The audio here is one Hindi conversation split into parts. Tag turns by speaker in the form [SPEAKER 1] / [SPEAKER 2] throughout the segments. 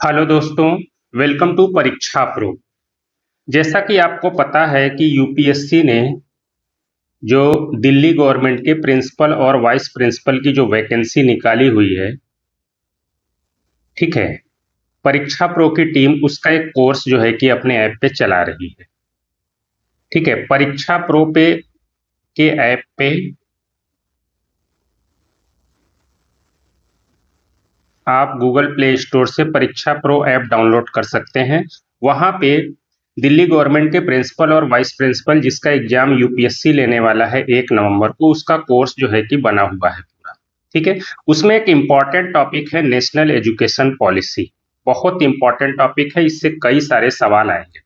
[SPEAKER 1] हेलो दोस्तों, वेलकम टू परीक्षा प्रो। जैसा कि आपको पता है कि यूपीएससी ने जो दिल्ली गवर्नमेंट के प्रिंसिपल और वाइस प्रिंसिपल की जो वैकेंसी निकाली हुई है, ठीक है। परीक्षा प्रो की टीम उसका एक कोर्स जो है कि अपने ऐप पे चला रही है, ठीक है। परीक्षा प्रो पे के ऐप पे आप गूगल प्ले स्टोर से परीक्षा प्रो ऐप डाउनलोड कर सकते हैं। वहां पे दिल्ली गवर्नमेंट के प्रिंसिपल और वाइस प्रिंसिपल जिसका एग्जाम यूपीएससी लेने वाला है 1 नवंबर को, उसका कोर्स जो है कि बना हुआ है पूरा, ठीक है। उसमें एक इम्पॉर्टेंट टॉपिक है नेशनल एजुकेशन पॉलिसी। बहुत इंपॉर्टेंट टॉपिक है, इससे कई सारे सवाल आएंगे।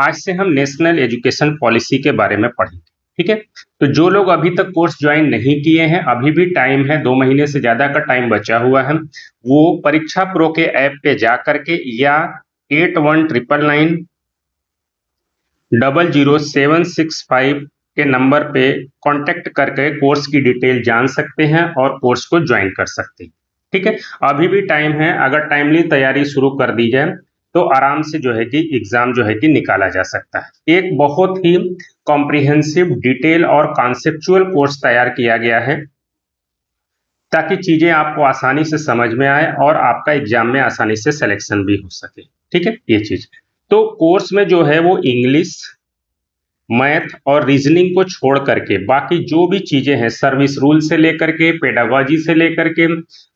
[SPEAKER 1] आज से हम नेशनल एजुकेशन पॉलिसी के बारे में पढ़ेंगे, ठीक है। तो जो लोग अभी तक कोर्स ज्वाइन नहीं किए हैं, अभी भी टाइम है, 2 महीने से ज्यादा का टाइम बचा हुआ है। वो परीक्षा प्रो के ऐप पे जा करके या 8199000765 के नंबर पे कांटेक्ट करके कोर्स की डिटेल जान सकते हैं और कोर्स को ज्वाइन कर सकते हैं, ठीक है। अभी भी टाइम है, अगर टाइमली तैयारी शुरू कर दी जाए तो आराम से जो है कि एग्जाम जो है कि निकाला जा सकता है। एक बहुत ही कॉम्प्रिहेंसिव, डिटेल और कॉन्सेप्चुअल कोर्स तैयार किया गया है ताकि चीजें आपको आसानी से समझ में आए और आपका एग्जाम में आसानी से सिलेक्शन भी हो सके, ठीक है। ये चीज तो कोर्स में जो है वो इंग्लिश, मैथ और रीजनिंग को छोड़ करके बाकी जो भी चीजें हैं, सर्विस रूल से लेकर के पेडागोजी से लेकर के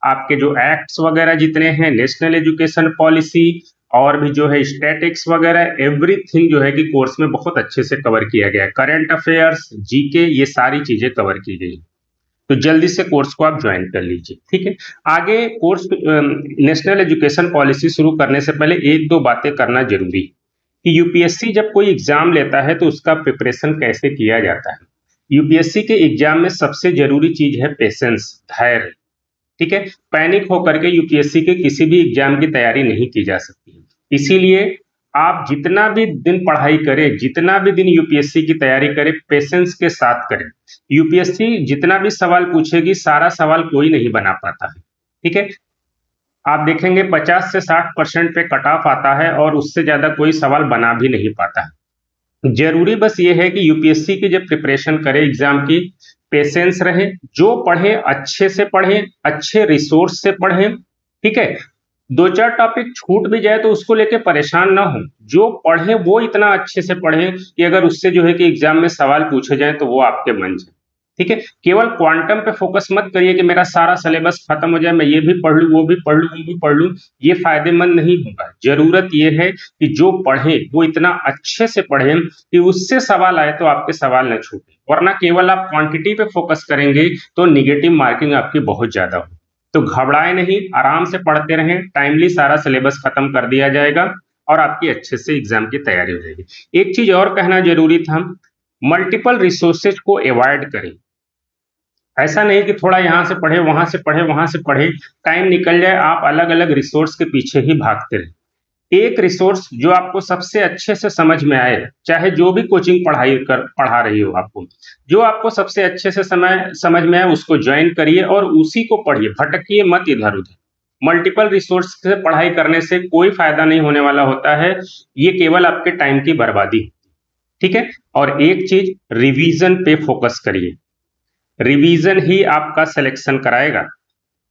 [SPEAKER 1] आपके जो एक्ट्स वगैरह जितने हैं, नेशनल एजुकेशन पॉलिसी और भी जो है स्टैटिक्स वगैरह, एवरीथिंग जो है कि कोर्स में बहुत अच्छे से कवर किया गया है। करंट अफेयर्स, जीके, ये सारी चीजें कवर की गई। तो जल्दी से कोर्स को आप ज्वाइन कर लीजिए, ठीक है। आगे कोर्स नेशनल एजुकेशन पॉलिसी शुरू करने से पहले एक दो बातें करना जरूरी कि यूपीएससी जब कोई एग्जाम लेता है तो उसका प्रिपरेशन कैसे किया जाता है। यूपीएससी के एग्जाम में सबसे जरूरी चीज है पेशेंस, धैर्य, ठीक है। पैनिक होकर के यूपीएससी के किसी भी एग्जाम की तैयारी नहीं की जा सकती है। इसीलिए आप जितना भी दिन पढ़ाई करें, जितना भी दिन यूपीएससी की तैयारी करें, पेशेंस के साथ करें। यूपीएससी जितना भी सवाल पूछेगी, सारा सवाल कोई नहीं बना पाता है, ठीक है। आप देखेंगे 50 से 60% पे कट ऑफ आता है और उससे ज्यादा कोई सवाल बना भी नहीं पाता है। जरूरी बस ये है कि यूपीएससी की जब प्रिपरेशन करें एग्जाम की, पेशेंस रहे, जो पढ़े अच्छे से पढ़े, अच्छे रिसोर्स से पढ़े, ठीक है। दो चार टॉपिक छूट भी जाए तो उसको लेके परेशान ना हो। जो पढ़े वो इतना अच्छे से पढ़े कि अगर उससे जो है कि एग्जाम में सवाल पूछे जाए तो वो आपके मन से, ठीक है। केवल क्वांटम पे फोकस मत करिए कि मेरा सारा सिलेबस खत्म हो जाए, मैं ये भी पढ़ लूं, वो भी पढ़ लूं, वो भी पढ़ लूं। ये फायदेमंद नहीं होगा। जरूरत ये है कि जो पढ़े वो इतना अच्छे से पढ़े कि उससे सवाल आए तो आपके सवाल न छूटे, वरना केवल आप क्वांटिटी पे फोकस करेंगे तो निगेटिव मार्किंग आपकी बहुत ज्यादा होगी। तो घबराए नहीं, आराम से पढ़ते रहें, टाइमली सारा सिलेबस खत्म कर दिया जाएगा और आपकी अच्छे से एग्जाम की तैयारी हो जाएगी। एक चीज और कहना जरूरी था, मल्टीपल रिसोर्सेज को अवॉइड करें। ऐसा नहीं कि थोड़ा यहाँ से पढ़े, वहां से पढ़े, वहां से पढ़े, टाइम निकल जाए, आप अलग अलग रिसोर्स के पीछे ही भागते रहे। एक रिसोर्स जो आपको सबसे अच्छे से समझ में आए, चाहे जो भी कोचिंग पढ़ा रही हो आपको, जो आपको सबसे अच्छे से समझ में आए उसको ज्वाइन करिए और उसी को पढ़िए, भटकिए मत इधर उधर। मल्टीपल रिसोर्स से पढ़ाई करने से कोई फायदा नहीं होने वाला होता है, ये केवल आपके टाइम की बर्बादी, ठीक है। और एक चीज, रिवीजन पे फोकस करिए। रिवीजन ही आपका सिलेक्शन कराएगा।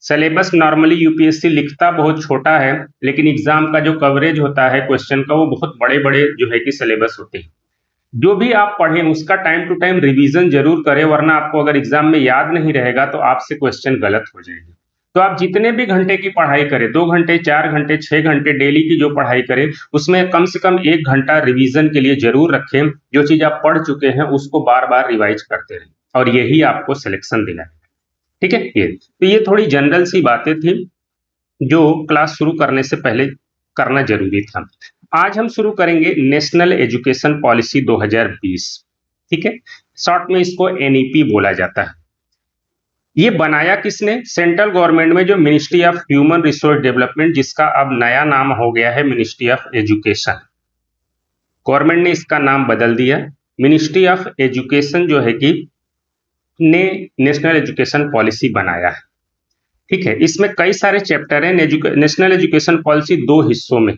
[SPEAKER 1] सिलेबस नॉर्मली यूपीएससी लिखता बहुत छोटा है, लेकिन एग्जाम का जो कवरेज होता है क्वेश्चन का, वो बहुत बड़े बड़े जो है कि सिलेबस होते हैं। जो भी आप पढ़ें उसका टाइम टू टाइम रिवीजन जरूर करें, वरना आपको अगर एग्जाम में याद नहीं रहेगा तो आपसे क्वेश्चन गलत हो जाएगा। तो आप जितने भी घंटे की पढ़ाई करें, 2 घंटे, 4 घंटे, 6 घंटे डेली की जो पढ़ाई करें, उसमें कम से कम 1 घंटा रिवीजन के लिए जरूर रखें। जो चीज आप पढ़ चुके हैं उसको बार बार रिवाइज करते रहें और यही आपको सिलेक्शन दिलाएगा, ठीक है। ये थोड़ी जनरल सी बातें थी जो क्लास शुरू करने से पहले करना जरूरी था। आज हम शुरू करेंगे नेशनल एजुकेशन पॉलिसी 2020, ठीक है। शॉर्ट में इसको एनईपी बोला जाता है। ये बनाया किसने? सेंट्रल गवर्नमेंट में जो ministry of human resource development, जिसका अब नया नाम हो गया है मिनिस्ट्री ऑफ एजुकेशन। गवर्नमेंट ने इसका नाम बदल दिया। मिनिस्ट्री ऑफ एजुकेशन जो है कि ने नेशनल एजुकेशन पॉलिसी बनाया है, ठीक है, इसमें कई सारे चैप्टर हैं। नेशनल एजुकेशन पॉलिसी दो हिस्सों में,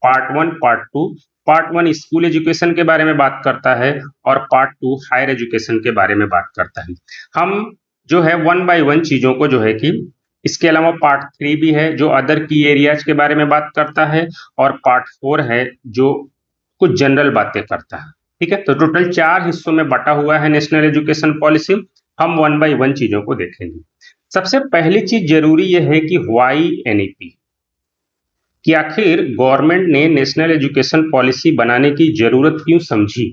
[SPEAKER 1] part one, part two. Part one school education के बारे में बात करता है और पार्ट टू हायर एजुकेशन के बारे में बात करता है। हम जो है वन बाय वन चीजों को जो है कि इसके अलावा पार्ट थ्री भी है जो अदर की एरियाज के बारे में बात करता है, और पार्ट फोर है जो कुछ जनरल बातें करता है। ठीक है, तो टोटल 4 हिस्सों में बटा हुआ है नेशनल एजुकेशन पॉलिसी। हम वन बाय वन चीजों को देखेंगे। सबसे पहली चीज जरूरी यह है कि व्हाई एनईपी, कि आखिर गवर्नमेंट ने नेशनल एजुकेशन पॉलिसी बनाने की जरूरत क्यों समझी।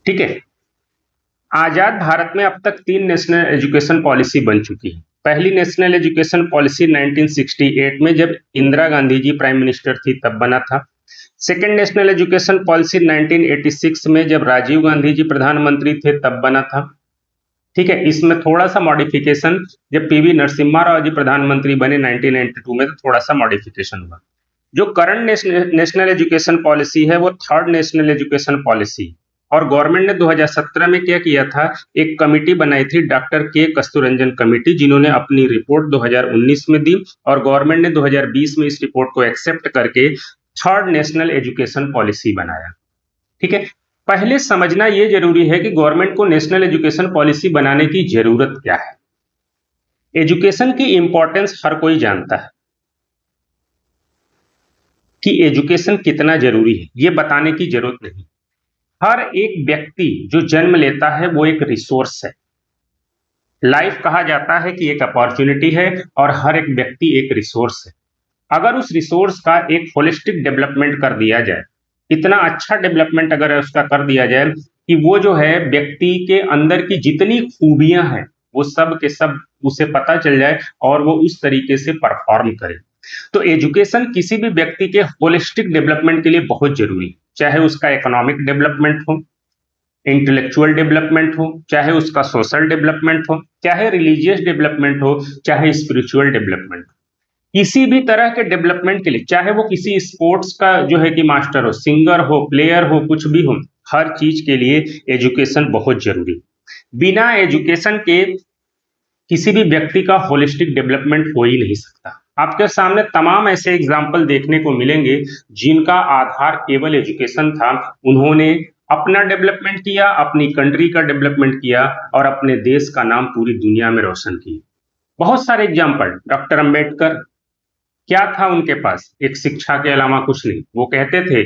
[SPEAKER 1] ठीक है, आजाद भारत में अब तक 3 नेशनल एजुकेशन पॉलिसी बन चुकी है। पहली नेशनल एजुकेशन पॉलिसी 1968 में जब इंदिरा गांधी जी प्राइम मिनिस्टर थी तब बना था। सेकेंड नेशनल एजुकेशन पॉलिसी 1986 में जब राजीव गांधी जी प्रधानमंत्री थे तब बना था। ठीक है, इसमें थोड़ा सा मॉडिफिकेशन जब पीवी नरसिम्हा राव जी प्रधानमंत्री बने 1992 में, तो थोड़ा सा मॉडिफिकेशन हुआ। जो करंट नेशनल एजुकेशन पॉलिसी है वो थर्ड नेशनल एजुकेशन पॉलिसी, और गवर्नमेंट ने 2017 में क्या किया था, एक कमिटी बनाई थी, डॉक्टर के कस्तूररंजन कमेटी, जिन्होंने अपनी रिपोर्ट 2019 में दी, और गवर्नमेंट ने 2020 में इस रिपोर्ट को एक्सेप्ट करके थर्ड नेशनल एजुकेशन पॉलिसी बनाया। ठीक है, पहले समझना यह जरूरी है कि गवर्नमेंट को नेशनल एजुकेशन पॉलिसी बनाने की जरूरत क्या है। एजुकेशन की इंपॉर्टेंस हर कोई जानता है कि एजुकेशन कितना जरूरी है, यह बताने की जरूरत नहीं। हर एक व्यक्ति जो जन्म लेता है वो एक रिसोर्स है। लाइफ कहा जाता है कि एक अपॉर्चुनिटी है, और हर एक व्यक्ति एक रिसोर्स है। अगर उस रिसोर्स का एक होलिस्टिक डेवलपमेंट कर दिया जाए, इतना अच्छा डेवलपमेंट अगर उसका कर दिया जाए कि वो जो है व्यक्ति के अंदर की जितनी खूबियां हैं वो सब के सब उसे पता चल जाए और वो उस तरीके से परफॉर्म करे, तो एजुकेशन किसी भी व्यक्ति के होलिस्टिक डेवलपमेंट के लिए बहुत जरूरी है। चाहे उसका इकोनॉमिक डेवलपमेंट हो, इंटेलेक्चुअल डेवलपमेंट हो, चाहे उसका सोशल डेवलपमेंट हो, चाहे रिलीजियस डेवलपमेंट हो, चाहे स्पिरिचुअल डेवलपमेंट हो, किसी भी तरह के डेवलपमेंट के लिए, चाहे वो किसी स्पोर्ट्स का जो है कि मास्टर हो, सिंगर हो, प्लेयर हो, कुछ भी हो, हर चीज के लिए एजुकेशन बहुत जरूरी। बिना एजुकेशन के किसी भी व्यक्ति का होलिस्टिक डेवलपमेंट हो ही नहीं सकता। आपके सामने तमाम ऐसे एग्जाम्पल देखने को मिलेंगे जिनका आधार केवल एजुकेशन था। उन्होंने अपना डेवलपमेंट किया, अपनी कंट्री का डेवलपमेंट किया, और अपने देश का नाम पूरी दुनिया में रोशन किया। बहुत सारे एग्जाम्पल, डॉक्टर अंबेडकर, क्या था उनके पास? एक शिक्षा के अलावा कुछ नहीं। वो कहते थे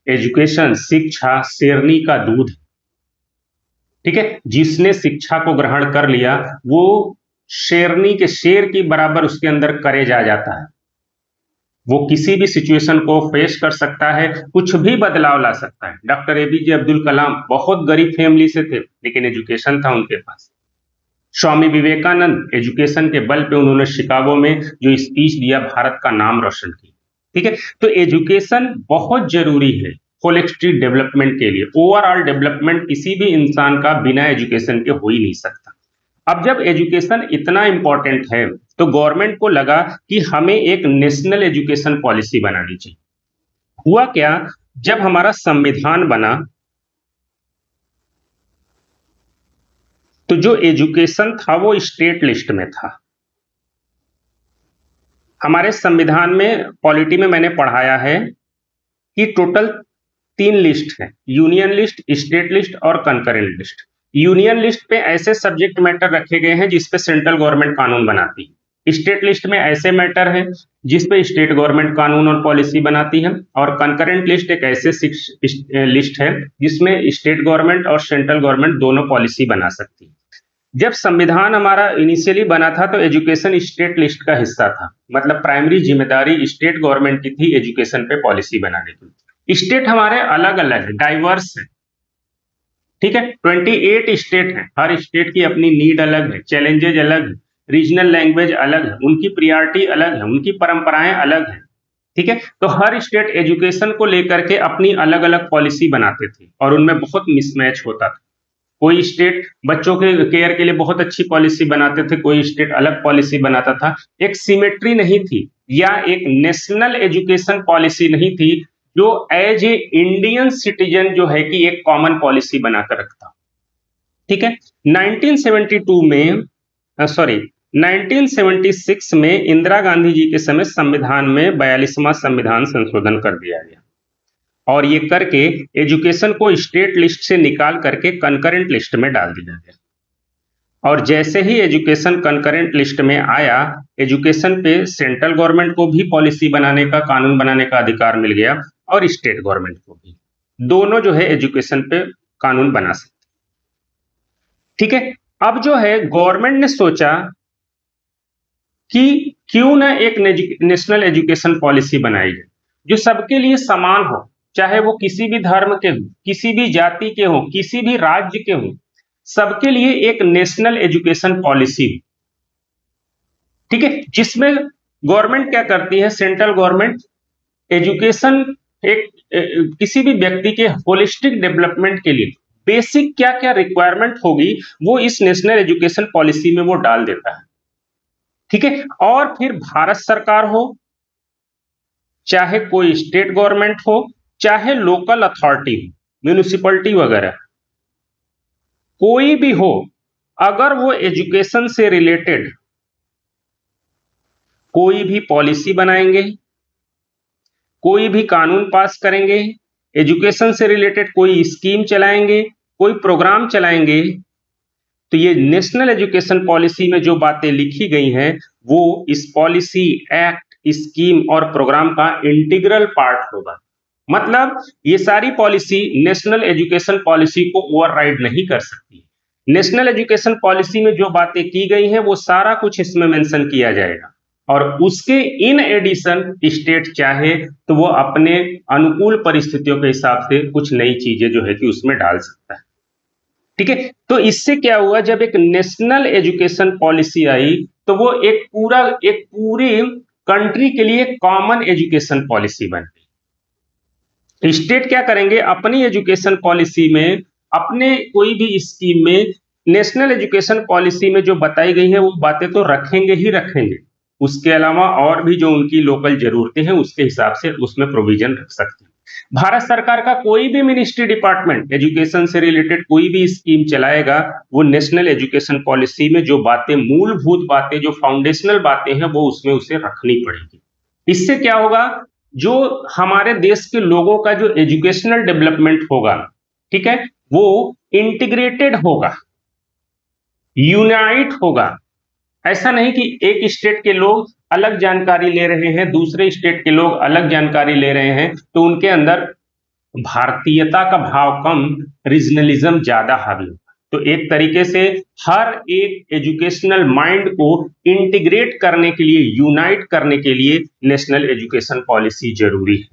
[SPEAKER 1] एजुकेशन, शिक्षा शेरनी का दूध। ठीक है, जिसने शिक्षा को ग्रहण कर लिया वो शेरनी के, शेर की बराबर उसके अंदर करेज आ जाता है। वो किसी भी सिचुएशन को फेस कर सकता है, कुछ भी बदलाव ला सकता है। डॉक्टर एपीजे अब्दुल कलाम बहुत गरीब फैमिली से थे लेकिन एजुकेशन था उनके पास। स्वामी विवेकानंद, एजुकेशन के बल पे उन्होंने शिकागो में जो स्पीच दिया, भारत का नाम रोशन किया। ठीक है, तो एजुकेशन बहुत जरूरी है होलिस्टिक डेवलपमेंट के लिए। ओवरऑल डेवलपमेंट किसी भी इंसान का बिना एजुकेशन के हो ही नहीं सकता। अब जब एजुकेशन इतना इंपॉर्टेंट है तो गवर्नमेंट को लगा कि हमें एक नेशनल एजुकेशन पॉलिसी बनानी चाहिए। हुआ क्या, जब हमारा संविधान बना तो जो एजुकेशन था वो स्टेट लिस्ट में था। हमारे संविधान में, पॉलिटी में मैंने पढ़ाया है कि टोटल 3 लिस्ट है, यूनियन लिस्ट, स्टेट लिस्ट और कंकरेंट लिस्ट। यूनियन लिस्ट पे ऐसे सब्जेक्ट मैटर रखे गए हैं जिसपे सेंट्रल गवर्नमेंट कानून बनाती है। स्टेट लिस्ट में ऐसे मैटर है जिसपे स्टेट गवर्नमेंट कानून और पॉलिसी बनाती है, और कंकरेंट लिस्ट एक ऐसे लिस्ट है जिसमें स्टेट गवर्नमेंट और सेंट्रल गवर्नमेंट दोनों पॉलिसी बना सकती है। जब संविधान हमारा इनिशियली बना था तो एजुकेशन स्टेट लिस्ट का हिस्सा था, मतलब प्राइमरी जिम्मेदारी स्टेट गवर्नमेंट की थी एजुकेशन पे पॉलिसी बनाने की। स्टेट हमारे अलग अलग है, डाइवर्स है। ठीक है, 28 स्टेट हैं, हर स्टेट की अपनी नीड अलग है, चैलेंजेज अलग है, रीजनल लैंग्वेज अलग है, उनकी प्रियॉरिटी अलग है, उनकी परंपराएं अलग है। ठीक है, तो हर स्टेट एजुकेशन को लेकर के अपनी अलग अलग पॉलिसी बनाते थे और उनमें बहुत मिसमैच होता था। कोई स्टेट बच्चों के केयर के लिए बहुत अच्छी पॉलिसी बनाते थे, कोई स्टेट अलग पॉलिसी बनाता था। एक सिमेट्री नहीं थी, या एक नेशनल एजुकेशन पॉलिसी नहीं थी जो एज ए इंडियन सिटीजन जो है कि एक कॉमन पॉलिसी बनाकर रखता। ठीक है, 1972 में सॉरी 1976 में इंदिरा गांधी जी के समय संविधान में 42वां संविधान संशोधन कर दिया गया, और ये करके एजुकेशन को स्टेट लिस्ट से निकाल करके कंकरेंट लिस्ट में डाल दिया गया। और जैसे ही एजुकेशन कंकरेंट लिस्ट में आया, एजुकेशन पे सेंट्रल गवर्नमेंट को भी पॉलिसी बनाने का, कानून बनाने का अधिकार मिल गया, और स्टेट गवर्नमेंट को भी, दोनों जो है एजुकेशन पे कानून बना सकते। ठीक है, अब जो है गवर्नमेंट ने सोचा कि क्यों ना एक नेशनल एजुकेशन पॉलिसी बनाई जाए जो सबके लिए समान हो, चाहे वो किसी भी धर्म के हो, किसी भी जाति के हो, किसी भी राज्य के हो, सबके लिए एक नेशनल एजुकेशन पॉलिसी। ठीक है, जिसमें गवर्नमेंट क्या करती है, सेंट्रल गवर्नमेंट एजुकेशन एक किसी भी व्यक्ति के होलिस्टिक डेवलपमेंट के लिए बेसिक क्या क्या रिक्वायरमेंट होगी वो इस नेशनल एजुकेशन पॉलिसी में वो डाल देता है। ठीक है, और फिर भारत सरकार हो, चाहे कोई स्टेट गवर्नमेंट हो, चाहे लोकल अथॉरिटी हो, म्यूनिसिपैलिटी वगैरह, कोई भी हो, अगर वो एजुकेशन से रिलेटेड कोई भी पॉलिसी बनाएंगे, कोई भी कानून पास करेंगे, एजुकेशन से रिलेटेड कोई स्कीम चलाएंगे, कोई प्रोग्राम चलाएंगे, तो ये नेशनल एजुकेशन पॉलिसी में जो बातें लिखी गई हैं वो इस पॉलिसी, एक्ट, स्कीम और प्रोग्राम का इंटीग्रल पार्ट होगा। मतलब ये सारी पॉलिसी नेशनल एजुकेशन पॉलिसी को ओवरराइड नहीं कर सकती। नेशनल एजुकेशन पॉलिसी में जो बातें की गई हैं वो सारा कुछ इसमें मेंशन किया जाएगा, और उसके इन एडिशन स्टेट चाहे तो वो अपने अनुकूल परिस्थितियों के हिसाब से कुछ नई चीजें जो है कि उसमें डाल सकता है। ठीक है, तो इससे क्या हुआ, जब एक नेशनल एजुकेशन पॉलिसी आई तो वो एक पूरी कंट्री के लिए कॉमन एजुकेशन पॉलिसी बन गई। स्टेट क्या करेंगे, अपनी एजुकेशन पॉलिसी में, अपने कोई भी स्कीम में, नेशनल एजुकेशन पॉलिसी में जो बताई गई है वो बातें तो रखेंगे ही रखेंगे, उसके अलावा और भी जो उनकी लोकल जरूरतें हैं उसके हिसाब से उसमें प्रोविजन रख सकते हैं। भारत सरकार का कोई भी मिनिस्ट्री डिपार्टमेंट एजुकेशन से रिलेटेड कोई भी स्कीम चलाएगा, वो नेशनल एजुकेशन पॉलिसी में जो बातें, मूलभूत बातें, जो फाउंडेशनल बातें हैं वो उसमें उसे रखनी पड़ेगी। इससे क्या होगा, जो हमारे देश के लोगों का जो एजुकेशनल डेवलपमेंट होगा, ठीक है, वो इंटीग्रेटेड होगा, यूनाइट होगा। ऐसा नहीं कि एक स्टेट के लोग अलग जानकारी ले रहे हैं, दूसरे स्टेट के लोग अलग जानकारी ले रहे हैं, तो उनके अंदर भारतीयता का भाव कम, रीजनलिज्म ज्यादा हावी होगा। तो एक तरीके से हर एक एजुकेशनल माइंड को इंटीग्रेट करने के लिए, यूनाइट करने के लिए नेशनल एजुकेशन पॉलिसी जरूरी है।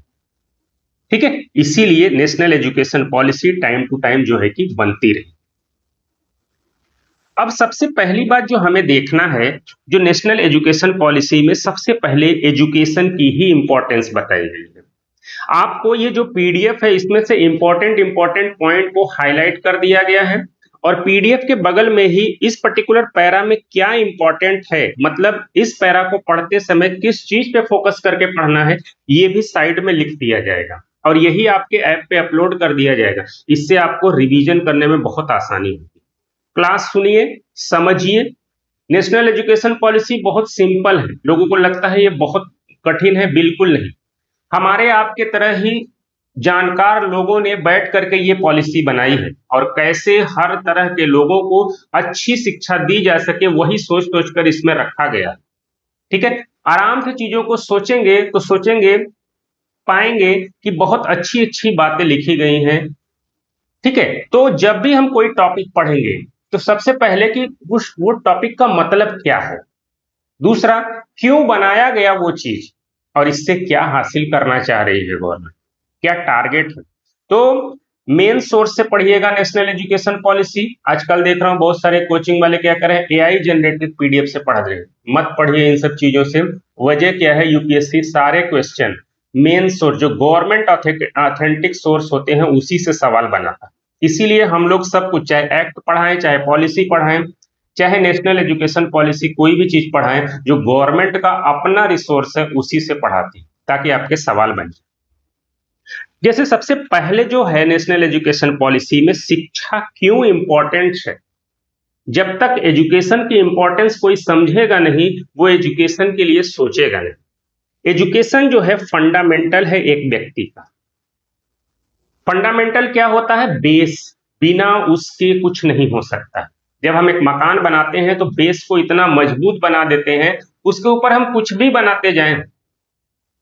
[SPEAKER 1] ठीक है, इसीलिए national education policy time to time जो है कि बनती रही। अब सबसे पहली बात जो हमें देखना है, जो नेशनल एजुकेशन पॉलिसी में सबसे पहले एजुकेशन की ही इंपॉर्टेंस बताई गई है। आपको ये जो पीडीएफ है इसमें से इंपॉर्टेंट पॉइंट को हाईलाइट कर दिया गया है, और पीडीएफ के बगल में ही इस पर्टिकुलर पैरा में क्या इंपॉर्टेंट है, मतलब इस पैरा को पढ़ते समय किस चीज पे फोकस करके पढ़ना है, ये भी साइड में लिख दिया जाएगा, और यही आपके ऐप पे अपलोड कर दिया जाएगा। इससे आपको रिवीजन करने में बहुत आसानी होगी। क्लास सुनिए, समझिए। नेशनल एजुकेशन पॉलिसी बहुत सिंपल है, लोगों को लगता है ये बहुत कठिन है, बिल्कुल नहीं। हमारे आपके तरह ही जानकार लोगों ने बैठ करके ये पॉलिसी बनाई है, और कैसे हर तरह के लोगों को अच्छी शिक्षा दी जा सके वही सोच सोच कर इसमें रखा गया। ठीक है, आराम से चीजों को सोचेंगे तो सोचेंगे, पाएंगे कि बहुत अच्छी अच्छी बातें लिखी गई हैं। ठीक है, तो जब भी हम कोई टॉपिक पढ़ेंगे तो सबसे पहले कि वो टॉपिक का मतलब क्या है, दूसरा क्यों बनाया गया वो चीज, और इससे क्या हासिल करना चाह रही है गवर्नमेंट, क्या टारगेट है। तो मेन सोर्स से पढ़िएगा नेशनल एजुकेशन पॉलिसी। आजकल देख रहा हूं बहुत सारे कोचिंग वाले क्या कर रहे हैं, एआई जनरेटेड पीडीएफ से पढ़ रहे हैं। मत पढ़िए इन सब चीजों से। वजह क्या है, यूपीएससी सारे क्वेश्चन मेन सोर्स, जो गवर्नमेंट ऑथेंटिक सोर्स होते हैं, उसी से सवाल बनाता है। इसीलिए हम लोग सब कुछ, चाहे एक्ट पढ़ाएं, चाहे पॉलिसी पढ़ाएं, चाहे नेशनल एजुकेशन पॉलिसी, कोई भी चीज पढ़ाएं, जो गवर्नमेंट का अपना रिसोर्स है उसी से पढ़ाते हैं, ताकि आपके सवाल बन जाए। जैसे सबसे पहले जो है नेशनल एजुकेशन पॉलिसी में, शिक्षा क्यों इंपॉर्टेंट है। जब तक एजुकेशन की इंपॉर्टेंस कोई समझेगा नहीं, वो एजुकेशन के लिए सोचेगा नहीं। एजुकेशन जो है फंडामेंटल है एक व्यक्ति का। फंडामेंटल क्या होता है? बेस। बिना उसके कुछ नहीं हो सकता। जब हम एक मकान बनाते हैं तो बेस को इतना मजबूत बना देते हैं, उसके ऊपर हम कुछ भी बनाते जाएं,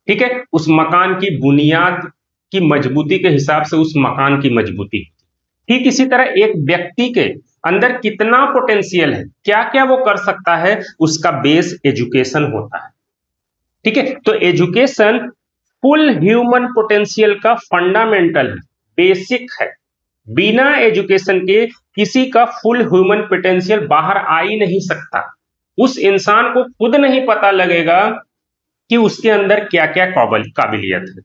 [SPEAKER 1] ठीक है, उस मकान की बुनियाद की मजबूती के हिसाब से उस मकान की मजबूती। ठीक इसी तरह एक व्यक्ति के अंदर कितना पोटेंशियल है, क्या क्या वो कर सकता है, उसका बेस एजुकेशन होता है। ठीक है, तो एजुकेशन फुल ह्यूमन पोटेंशियल का फंडामेंटल है, बेसिक है। बिना एजुकेशन के किसी का फुल ह्यूमन पोटेंशियल बाहर आ ही नहीं सकता। उस इंसान को खुद नहीं पता लगेगा कि उसके अंदर क्या क्या काबिलियत है।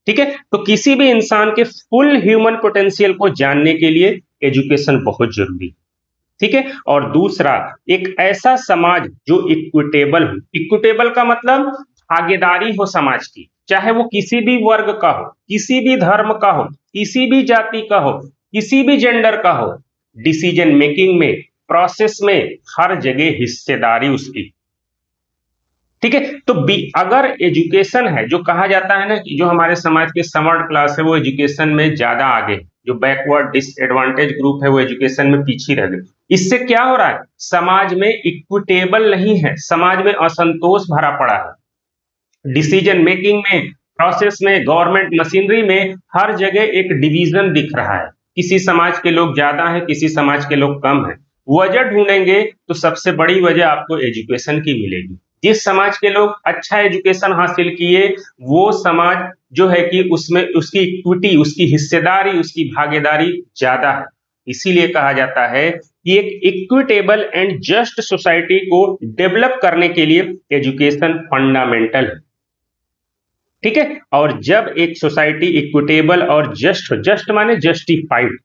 [SPEAKER 1] ठीक है, तो किसी भी इंसान के फुल ह्यूमन पोटेंशियल को जानने के लिए एजुकेशन बहुत जरूरी है। ठीक है, और दूसरा, एक ऐसा समाज जो इक्विटेबल हो। इक्विटेबल का मतलब भागीदारी हो समाज की, चाहे वो किसी भी वर्ग का हो, किसी भी धर्म का हो, किसी भी जाति का हो, किसी भी जेंडर का हो। डिसीजन मेकिंग में, प्रोसेस में, हर जगह हिस्सेदारी उसकी। ठीक है, तो अगर एजुकेशन है, जो कहा जाता है ना कि जो हमारे समाज के सवर्ण क्लास है वो एजुकेशन में ज्यादा आगे, जो बैकवर्ड डिसएडवांटेज ग्रुप है वो एजुकेशन में पीछे रह गए। इससे क्या हो रहा है? समाज में इक्विटेबल नहीं है, समाज में असंतोष भरा पड़ा है। डिसीजन मेकिंग में, प्रोसेस में, गवर्नमेंट मशीनरी में, हर जगह एक डिवीजन दिख रहा है। किसी समाज के लोग ज्यादा हैं, किसी समाज के लोग कम हैं। वजह ढूंढेंगे तो सबसे बड़ी वजह आपको एजुकेशन की मिलेगी। जिस समाज के लोग अच्छा एजुकेशन हासिल किए, वो समाज जो है कि उसमें उसकी इक्विटी, उसकी हिस्सेदारी, उसकी भागीदारी ज्यादा है। इसीलिए कहा जाता है कि एक इक्विटेबल एंड जस्ट सोसाइटी को डेवलप करने के लिए एजुकेशन फंडामेंटल है। ठीक है, और जब एक सोसाइटी इक्विटेबल और जस्ट, जस्ट माने जस्टिफाइड,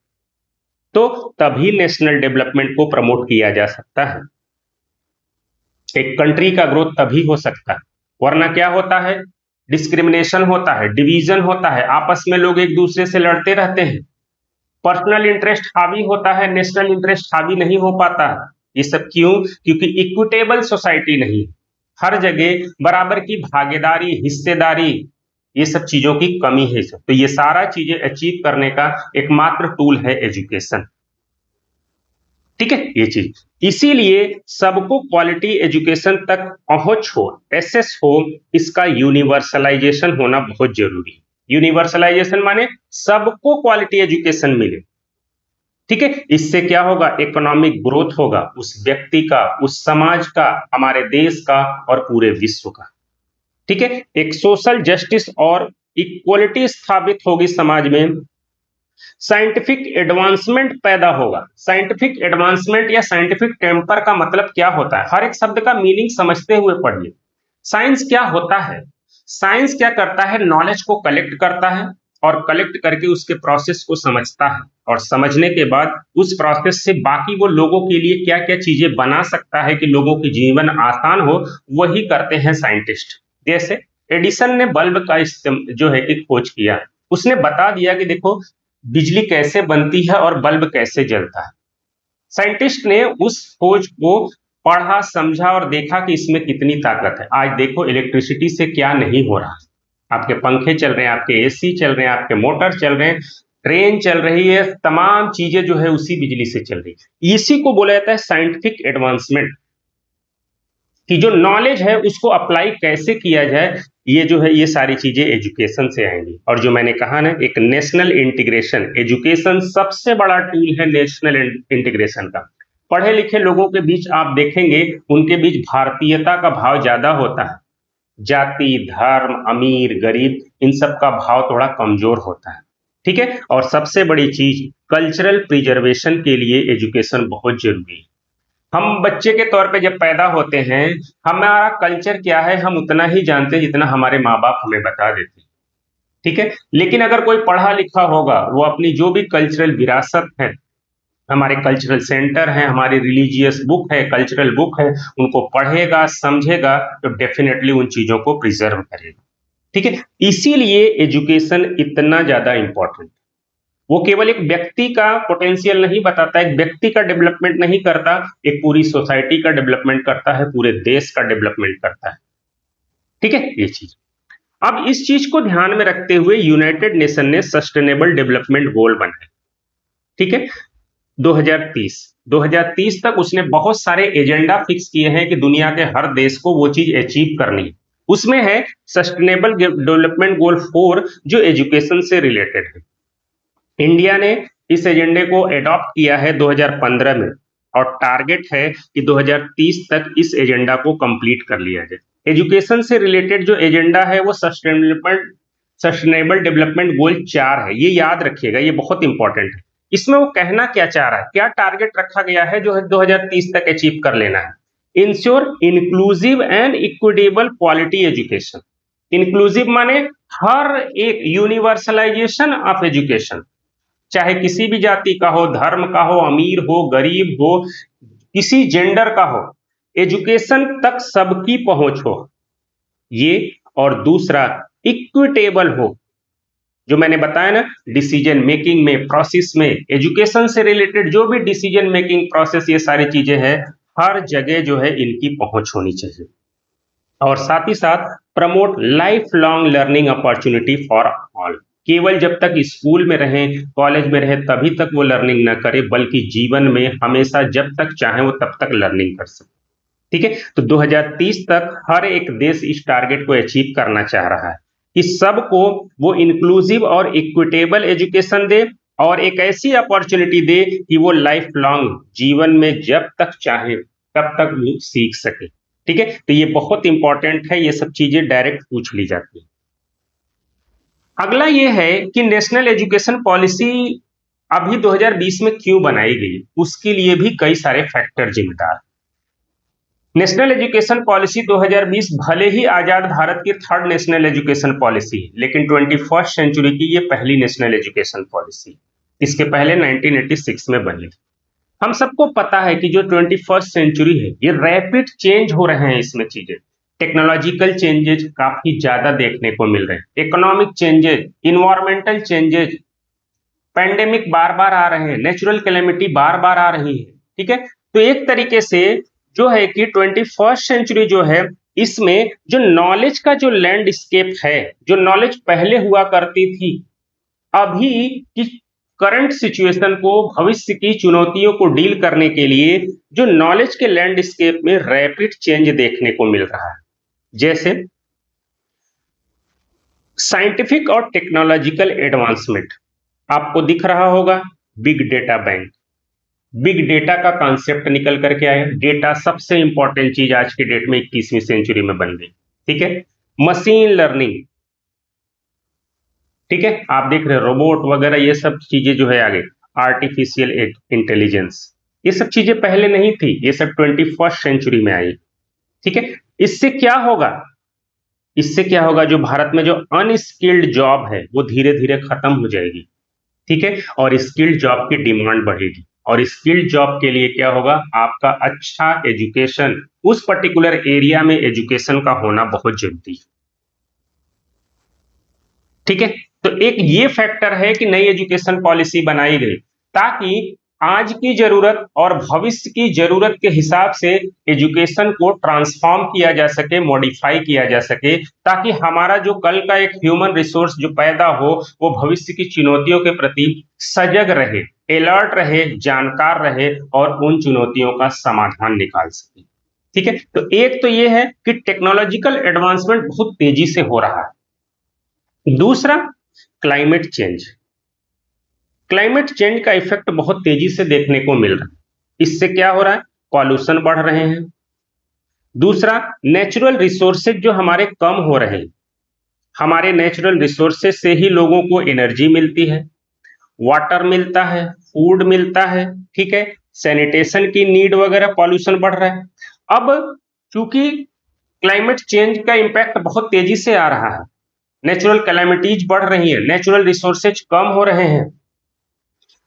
[SPEAKER 1] तो तभी नेशनल डेवलपमेंट को प्रमोट किया जा सकता है। एक कंट्री का ग्रोथ तभी हो सकता है, वरना क्या होता है? डिस्क्रिमिनेशन होता है, डिवीजन होता है, आपस में लोग एक दूसरे से लड़ते रहते हैं, पर्सनल इंटरेस्ट हावी होता है, नेशनल इंटरेस्ट हावी नहीं हो पाता है। ये सब क्यों? क्योंकि इक्विटेबल सोसाइटी नहीं, हर जगह बराबर की भागीदारी, हिस्सेदारी, ये सब चीजों की कमी है। तो ये सारा चीजें अचीव करने का एकमात्र टूल है एजुकेशन। ठीक है, ये चीज, इसीलिए सबको क्वालिटी एजुकेशन तक पहुंच हो, एक्सेस हो, इसका यूनिवर्सलाइजेशन होना बहुत जरूरी है। यूनिवर्सलाइजेशन माने सबको क्वालिटी एजुकेशन मिले। ठीक है, इससे क्या होगा? इकोनॉमिक ग्रोथ होगा, उस व्यक्ति का, उस समाज का, हमारे देश का और पूरे विश्व का। ठीक है, एक सोशल जस्टिस और इक्वलिटी स्थापित होगी समाज में। साइंटिफिक एडवांसमेंट पैदा होगा। साइंटिफिक एडवांसमेंट या साइंटिफिक टेम्पर का मतलब क्या होता है? हर एक शब्द का मीनिंग समझते हुए पढ़िए। साइंस क्या होता है? साइंस क्या करता है? नॉलेज को कलेक्ट करता है और कलेक्ट करके उसके प्रोसेस को समझता है, और समझने के बाद उस प्रोसेस से बाकी वो लोगों के लिए क्या क्या चीजें बना सकता है कि लोगों की जीवन आसान हो, वही करते हैं साइंटिस्ट। जैसे एडिसन ने बल्ब का जो है कि खोज किया, उसने बता दिया कि देखो बिजली कैसे बनती है और बल्ब कैसे जलता है। साइंटिस्ट ने उस खोज को पढ़ा, समझा और देखा कि इसमें कितनी ताकत है। आज देखो इलेक्ट्रिसिटी से क्या नहीं हो रहा। आपके पंखे चल रहे हैं, आपके एसी चल रहे हैं, आपके मोटर चल रहे हैं, ट्रेन चल रही है, तमाम चीजें जो है उसी बिजली से चल रही है। इसी को बोला जाता है साइंटिफिक एडवांसमेंट, कि जो नॉलेज है उसको अप्लाई कैसे किया जाए। ये जो है ये सारी चीजें एजुकेशन से आएंगी। और जो मैंने कहा ना, एक नेशनल इंटीग्रेशन, एजुकेशन सबसे बड़ा टूल है नेशनल इंटीग्रेशन का। पढ़े लिखे लोगों के बीच आप देखेंगे उनके बीच भारतीयता का भाव ज्यादा होता है, जाति, धर्म, अमीर, गरीब, इन सब का भाव थोड़ा कमजोर होता है। ठीक है, और सबसे बड़ी चीज, कल्चरल प्रिजर्वेशन के लिए एजुकेशन बहुत जरूरी है। हम बच्चे के तौर पे जब पैदा होते हैं, हमारा कल्चर क्या है हम उतना ही जानते हैं जितना हमारे माँ बाप हमें बता देते हैं। ठीक है, लेकिन अगर कोई पढ़ा लिखा होगा, वो अपनी जो भी कल्चरल विरासत है, हमारे कल्चरल सेंटर है, हमारी रिलीजियस बुक है, कल्चरल बुक है, उनको पढ़ेगा, समझेगा, तो डेफिनेटली उन चीजों को प्रिजर्व करेगा। ठीक है, इसीलिए एजुकेशन इतना ज्यादा इंपॉर्टेंट। वो केवल एक व्यक्ति का पोटेंशियल नहीं बताता, एक व्यक्ति का डेवलपमेंट नहीं करता, एक पूरी सोसाइटी का डेवलपमेंट करता है, पूरे देश का डेवलपमेंट करता है। ठीक है, ये चीज। अब इस चीज को ध्यान में रखते हुए यूनाइटेड नेशन ने सस्टेनेबल डेवलपमेंट गोल बनाए। ठीक है, 2030 तक उसने बहुत सारे एजेंडा फिक्स किए हैं कि दुनिया के हर देश को वो चीज अचीव करनी है। उसमें है सस्टेनेबल डेवलपमेंट गोल 4 जो एजुकेशन से रिलेटेड है। इंडिया ने इस एजेंडे को एडॉप्ट किया है 2015 में और टारगेट है कि 2030 तक इस एजेंडा को कंप्लीट कर लिया जाए। एजुकेशन से रिलेटेड जो एजेंडा है वो सस्टेनेबल डेवलपमेंट गोल 4 है, ये याद रखिएगा, ये बहुत इंपॉर्टेंट है। इसमें वो कहना क्या चाह रहा है, क्या टारगेट रखा गया है जो 2030 तक अचीव कर लेना है। Ensure inclusive and equitable quality education. Inclusive माने हर एक, यूनिवर्सलाइजेशन ऑफ एजुकेशन, चाहे किसी भी जाति का हो, धर्म का हो, अमीर हो, गरीब हो, किसी जेंडर का हो, एजुकेशन तक सबकी पहुंच हो ये। और दूसरा इक्विटेबल हो, जो मैंने बताया ना, डिसीजन मेकिंग में, प्रोसेस में, एजुकेशन से रिलेटेड जो भी डिसीजन मेकिंग प्रोसेस, ये सारी चीजें हैं, हर जगह जो है इनकी पहुंच होनी चाहिए। और साथ ही साथ promote life long learning opportunity for all. केवल जब तक स्कूल में रहें, कॉलेज में रहें, तभी तक वो लर्निंग ना करे, बल्कि जीवन में हमेशा जब तक चाहे वो तब तक लर्निंग कर सके। ठीक है, तो 2030 तक हर एक देश इस टारगेट को अचीव करना चाह रहा है कि सबको वो इंक्लूसिव और इक्विटेबल एजुकेशन दे और एक ऐसी अपॉर्चुनिटी दे कि वो लाइफ लॉन्ग जीवन में जब तक चाहे तब तक वो सीख सके। ठीक है, तो ये बहुत इंपॉर्टेंट है, ये सब चीजें डायरेक्ट पूछ ली जाती है। अगला ये है कि नेशनल एजुकेशन पॉलिसी अभी 2020 में क्यों बनाई गई, उसके लिए भी कई सारे फैक्टर जिम्मेदार। नेशनल एजुकेशन पॉलिसी 2020 भले ही आजाद भारत की थर्ड नेशनल एजुकेशन पॉलिसी है, लेकिन 21st सेंचुरी की ये पहली नेशनल एजुकेशन पॉलिसी, इसके पहले 1986 में बनी। हम सबको पता है कि जो 21st सेंचुरी है ये रैपिड चेंज हो रहे हैं, इसमें चीजें, टेक्नोलॉजिकल चेंजेस काफी ज्यादा देखने को मिल रहे हैं, economic changes, environmental changes, pandemic बार बार आ रहे हैं, नेचुरल कैलेमिटी बार बार आ रही है। ठीक है, तो एक तरीके से जो है कि 21st सेंचुरी जो है, इसमें जो नॉलेज का जो लैंडस्केप है, जो नॉलेज पहले हुआ करती थी, अभी की करंट सिचुएशन को, भविष्य की चुनौतियों को डील करने के लिए जो नॉलेज के लैंडस्केप में रैपिड चेंज देखने को मिल रहा है। जैसे साइंटिफिक और टेक्नोलॉजिकल एडवांसमेंट, आपको दिख रहा होगा big data bank, big data का कॉन्सेप्ट निकल करके आया। डेटा सबसे इंपॉर्टेंट चीज आज के डेट में 21वीं सेंचुरी में बन गई। ठीक है, मशीन लर्निंग, ठीक है, आप देख रहे हैं रोबोट वगैरह, ये सब चीजें जो है आगे, आर्टिफिशियल इंटेलिजेंस, ये सब चीजें पहले नहीं थी, ये सब 21st सेंचुरी में आई। ठीक है, इससे क्या होगा, इससे क्या होगा, जो भारत में जो अनस्किल्ड जॉब है वो धीरे धीरे खत्म हो जाएगी। ठीक है, और स्किल्ड जॉब की डिमांड बढ़ेगी, और स्किल्ड जॉब के लिए क्या होगा, आपका अच्छा एजुकेशन, उस पर्टिकुलर एरिया में एजुकेशन का होना बहुत जरूरी है। ठीक है, तो एक ये फैक्टर है कि नई एजुकेशन पॉलिसी बनाई गई ताकि आज की जरूरत और भविष्य की जरूरत के हिसाब से एजुकेशन को ट्रांसफॉर्म किया जा सके, मॉडिफाई किया जा सके, ताकि हमारा जो कल का एक ह्यूमन रिसोर्स जो पैदा हो, वो भविष्य की चुनौतियों के प्रति सजग रहे, अलर्ट रहे, जानकार रहे और उन चुनौतियों का समाधान निकाल सके। ठीक है, तो एक तो ये है कि टेक्नोलॉजिकल एडवांसमेंट बहुत तेजी से हो रहा है। दूसरा, क्लाइमेट चेंज, क्लाइमेट चेंज का इफेक्ट बहुत तेजी से देखने को मिल रहा है। इससे क्या हो रहा है, पॉल्यूशन बढ़ रहे हैं। दूसरा, नेचुरल रिसोर्सेज जो हमारे कम हो रहे हैं, हमारे नेचुरल रिसोर्सेज से ही लोगों को एनर्जी मिलती है, वाटर मिलता है, फूड मिलता है। ठीक है, सैनिटेशन की नीड वगैरह, पॉल्यूशन बढ़ रहा है। अब चूंकि क्लाइमेट चेंज का इंपैक्ट बहुत तेजी से आ रहा है, नेचुरल कैलामिटीज बढ़ रही है, नेचुरल रिसोर्सेज कम हो रहे हैं,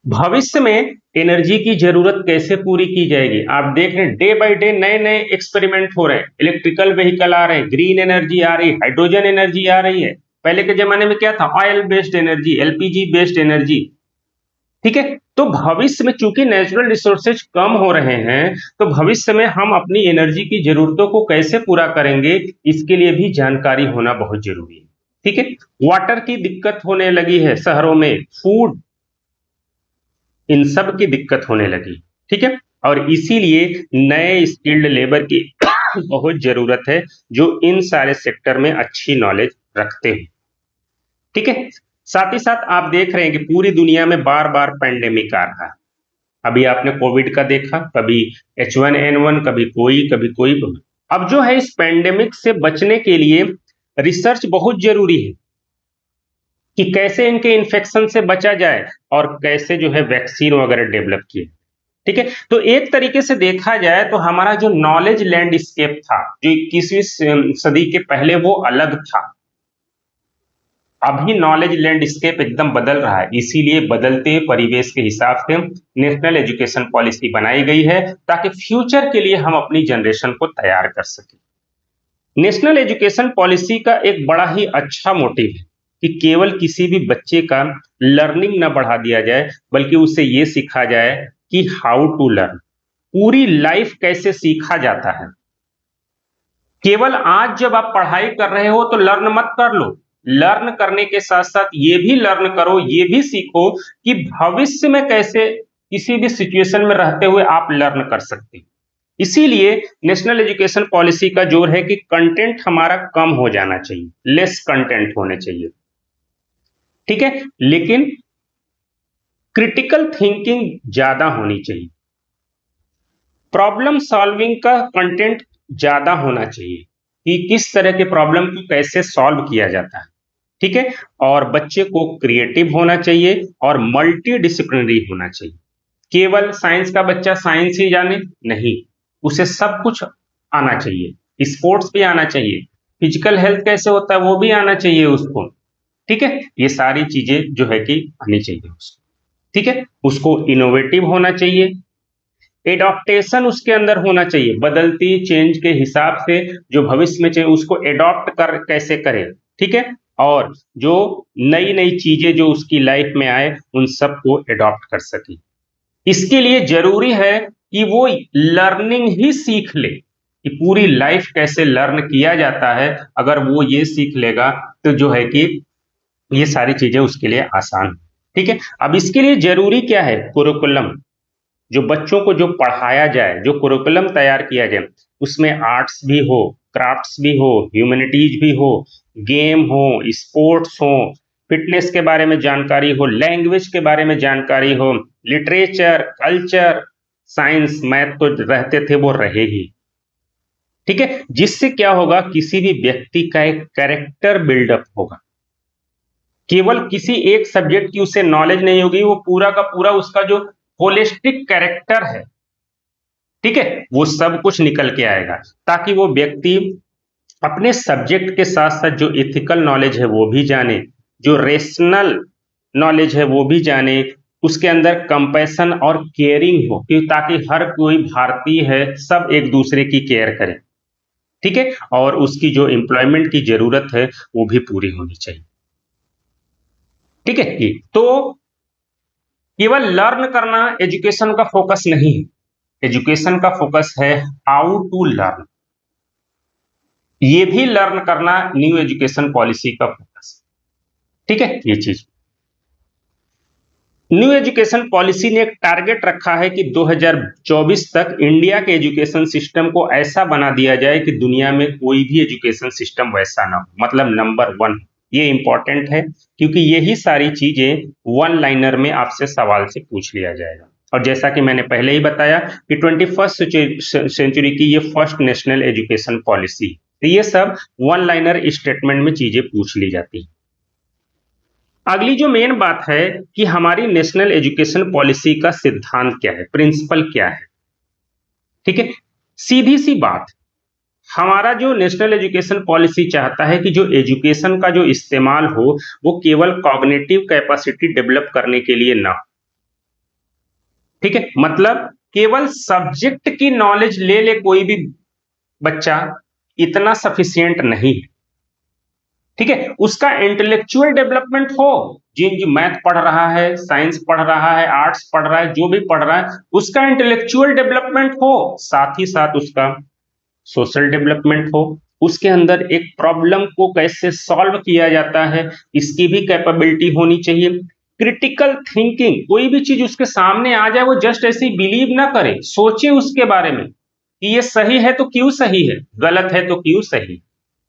[SPEAKER 1] भविष्य में एनर्जी की जरूरत कैसे पूरी की जाएगी। आप देख रहे हैं डे बाय डे नए नए एक्सपेरिमेंट हो रहे हैं, इलेक्ट्रिकल व्हीकल आ रहे हैं, ग्रीन एनर्जी आ रही है, हाइड्रोजन एनर्जी आ रही है। पहले के जमाने में क्या था, oil based energy, LPG based energy, ठीक है। तो भविष्य में चूंकि नेचुरल रिसोर्सेज कम हो रहे हैं, तो भविष्य में हम अपनी एनर्जी की जरूरतों को कैसे पूरा करेंगे, इसके लिए भी जानकारी होना बहुत जरूरी है। ठीक है। वाटर की दिक्कत होने लगी है शहरों में, फूड, इन सब की दिक्कत होने लगी। ठीक है। और इसीलिए नए स्किल्ड लेबर की बहुत जरूरत है, जो इन सारे सेक्टर में अच्छी नॉलेज रखते हैं। ठीक है। साथ ही साथ आप देख रहे हैं कि पूरी दुनिया में बार बार पैंडेमिक आ रहा है। अभी आपने कोविड का देखा, कभी H1N1, कभी कोई। अब जो है इस पैंडेमिक से बचने के लिए रिसर्च बहुत जरूरी है कि कैसे इनके इन्फेक्शन से बचा जाए और कैसे जो है वैक्सीन वगैरह डेवलप किए। ठीक है। तो एक तरीके से देखा जाए तो हमारा जो नॉलेज लैंडस्केप था, जो 21वीं सदी के पहले, वो अलग था। अभी नॉलेज लैंडस्केप एकदम बदल रहा है, इसीलिए बदलते परिवेश के हिसाब से नेशनल एजुकेशन पॉलिसी बनाई गई है, ताकि फ्यूचर के लिए हम अपनी जनरेशन को तैयार कर सकें। नेशनल एजुकेशन पॉलिसी का एक बड़ा ही अच्छा मोटिव है कि केवल किसी भी बच्चे का लर्निंग न बढ़ा दिया जाए, बल्कि उसे ये सिखा जाए कि हाउ टू लर्न, पूरी लाइफ कैसे सीखा जाता है। केवल आज जब आप पढ़ाई कर रहे हो तो लर्न मत कर लो, लर्न करने के साथ साथ ये भी लर्न करो, ये भी सीखो कि भविष्य में कैसे किसी भी सिचुएशन में रहते हुए आप लर्न कर सकते हैं। इसीलिए नेशनल एजुकेशन पॉलिसी का जोर है कि कंटेंट हमारा कम हो जाना चाहिए, लेस कंटेंट होने चाहिए। ठीक है। लेकिन क्रिटिकल थिंकिंग ज्यादा होनी चाहिए, प्रॉब्लम सॉल्विंग का कंटेंट ज्यादा होना चाहिए कि किस तरह के प्रॉब्लम को कैसे सॉल्व किया जाता है। ठीक है। और बच्चे को क्रिएटिव होना चाहिए और मल्टी डिसिप्लिनरी होना चाहिए। केवल साइंस का बच्चा साइंस ही जाने नहीं, उसे सब कुछ आना चाहिए, स्पोर्ट्स भी आना चाहिए, फिजिकल हेल्थ कैसे होता है वो भी आना चाहिए उसको। ठीक है। ये सारी चीजें जो है कि आनी चाहिए उसको। ठीक है। उसको इनोवेटिव होना चाहिए, एडॉप्टेशन उसके अंदर होना चाहिए, बदलती चेंज के हिसाब से जो भविष्य में चाहिए उसको एडॉप्ट कर कैसे करे। ठीक है। और जो नई नई चीजें जो उसकी लाइफ में आए उन सबको एडॉप्ट कर सके। इसके लिए जरूरी है कि वो लर्निंग ही सीख ले कि पूरी लाइफ कैसे लर्न किया जाता है। अगर वो ये सीख लेगा तो जो है कि ये सारी चीजें उसके लिए आसान। ठीक है। अब इसके लिए जरूरी क्या है, कुरिकुलम, जो बच्चों को जो पढ़ाया जाए, जो कुरिकुलम तैयार किया जाए, उसमें आर्ट्स भी हो, क्राफ्ट्स भी हो, ह्यूमैनिटीज भी हो, गेम हो, स्पोर्ट्स हो, फिटनेस के बारे में जानकारी हो, लैंग्वेज के बारे में जानकारी हो, लिटरेचर, कल्चर, साइंस, मैथ तो रहते थे वो रहे ही। ठीक है। जिससे क्या होगा, किसी भी व्यक्ति का एक कैरेक्टर बिल्डअप होगा। केवल किसी एक सब्जेक्ट की उसे नॉलेज नहीं होगी, वो पूरा का पूरा उसका जो होलिस्टिक कैरेक्टर है, ठीक है, वो सब कुछ निकल के आएगा, ताकि वो व्यक्ति अपने सब्जेक्ट के साथ साथ जो इथिकल नॉलेज है वो भी जाने, जो रेशनल नॉलेज है वो भी जाने, उसके अंदर कंपैशन और केयरिंग हो, कि ताकि हर कोई भारतीय है सब एक दूसरे की केयर करें। ठीक है। और उसकी जो एम्प्लॉयमेंट की जरूरत है वो भी पूरी होनी चाहिए। ठीक है जी। तो केवल लर्न करना एजुकेशन का फोकस नहीं है, एजुकेशन का फोकस है हाउ टू लर्न, ये भी लर्न करना न्यू एजुकेशन पॉलिसी का फोकस। ठीक है। ये चीज न्यू एजुकेशन पॉलिसी ने एक टारगेट रखा है कि 2024 तक इंडिया के एजुकेशन सिस्टम को ऐसा बना दिया जाए कि दुनिया में कोई भी एजुकेशन सिस्टम वैसा ना हो, मतलब नंबर 1। ये इंपॉर्टेंट है क्योंकि यही सारी चीजें वन लाइनर में आपसे सवाल से पूछ लिया जाएगा। और जैसा कि मैंने पहले ही बताया कि 21st सेंचुरी की ये फर्स्ट नेशनल एजुकेशन पॉलिसी, तो ये सब वन लाइनर स्टेटमेंट में चीजें पूछ ली जाती है। अगली जो मेन बात है कि हमारी नेशनल एजुकेशन पॉलिसी का सिद्धांत क्या है, प्रिंसिपल क्या है। ठीक है। सीधी सी बात, हमारा जो नेशनल एजुकेशन पॉलिसी चाहता है कि जो एजुकेशन का जो इस्तेमाल हो वो केवल कॉग्निटिव कैपेसिटी डेवलप करने के लिए ना। ठीक है। मतलब केवल सब्जेक्ट की नॉलेज ले ले कोई भी बच्चा, इतना सफिशियंट नहीं है। ठीक है, उसका इंटेलेक्चुअल डेवलपमेंट हो, जो मैथ पढ़ रहा है, साइंस पढ़ रहा है, आर्ट्स पढ़ रहा है, जो भी पढ़ रहा है उसका इंटेलेक्चुअल डेवलपमेंट हो, साथ ही साथ उसका सोशल डेवलपमेंट हो, उसके अंदर एक प्रॉब्लम को कैसे सॉल्व किया जाता है इसकी भी कैपेबिलिटी होनी चाहिए। क्रिटिकल थिंकिंग, कोई भी चीज उसके सामने आ जाए वो जस्ट ऐसे ही बिलीव ना करे, सोचे उसके बारे में कि ये सही है तो क्यों सही है, गलत है तो क्यों सही,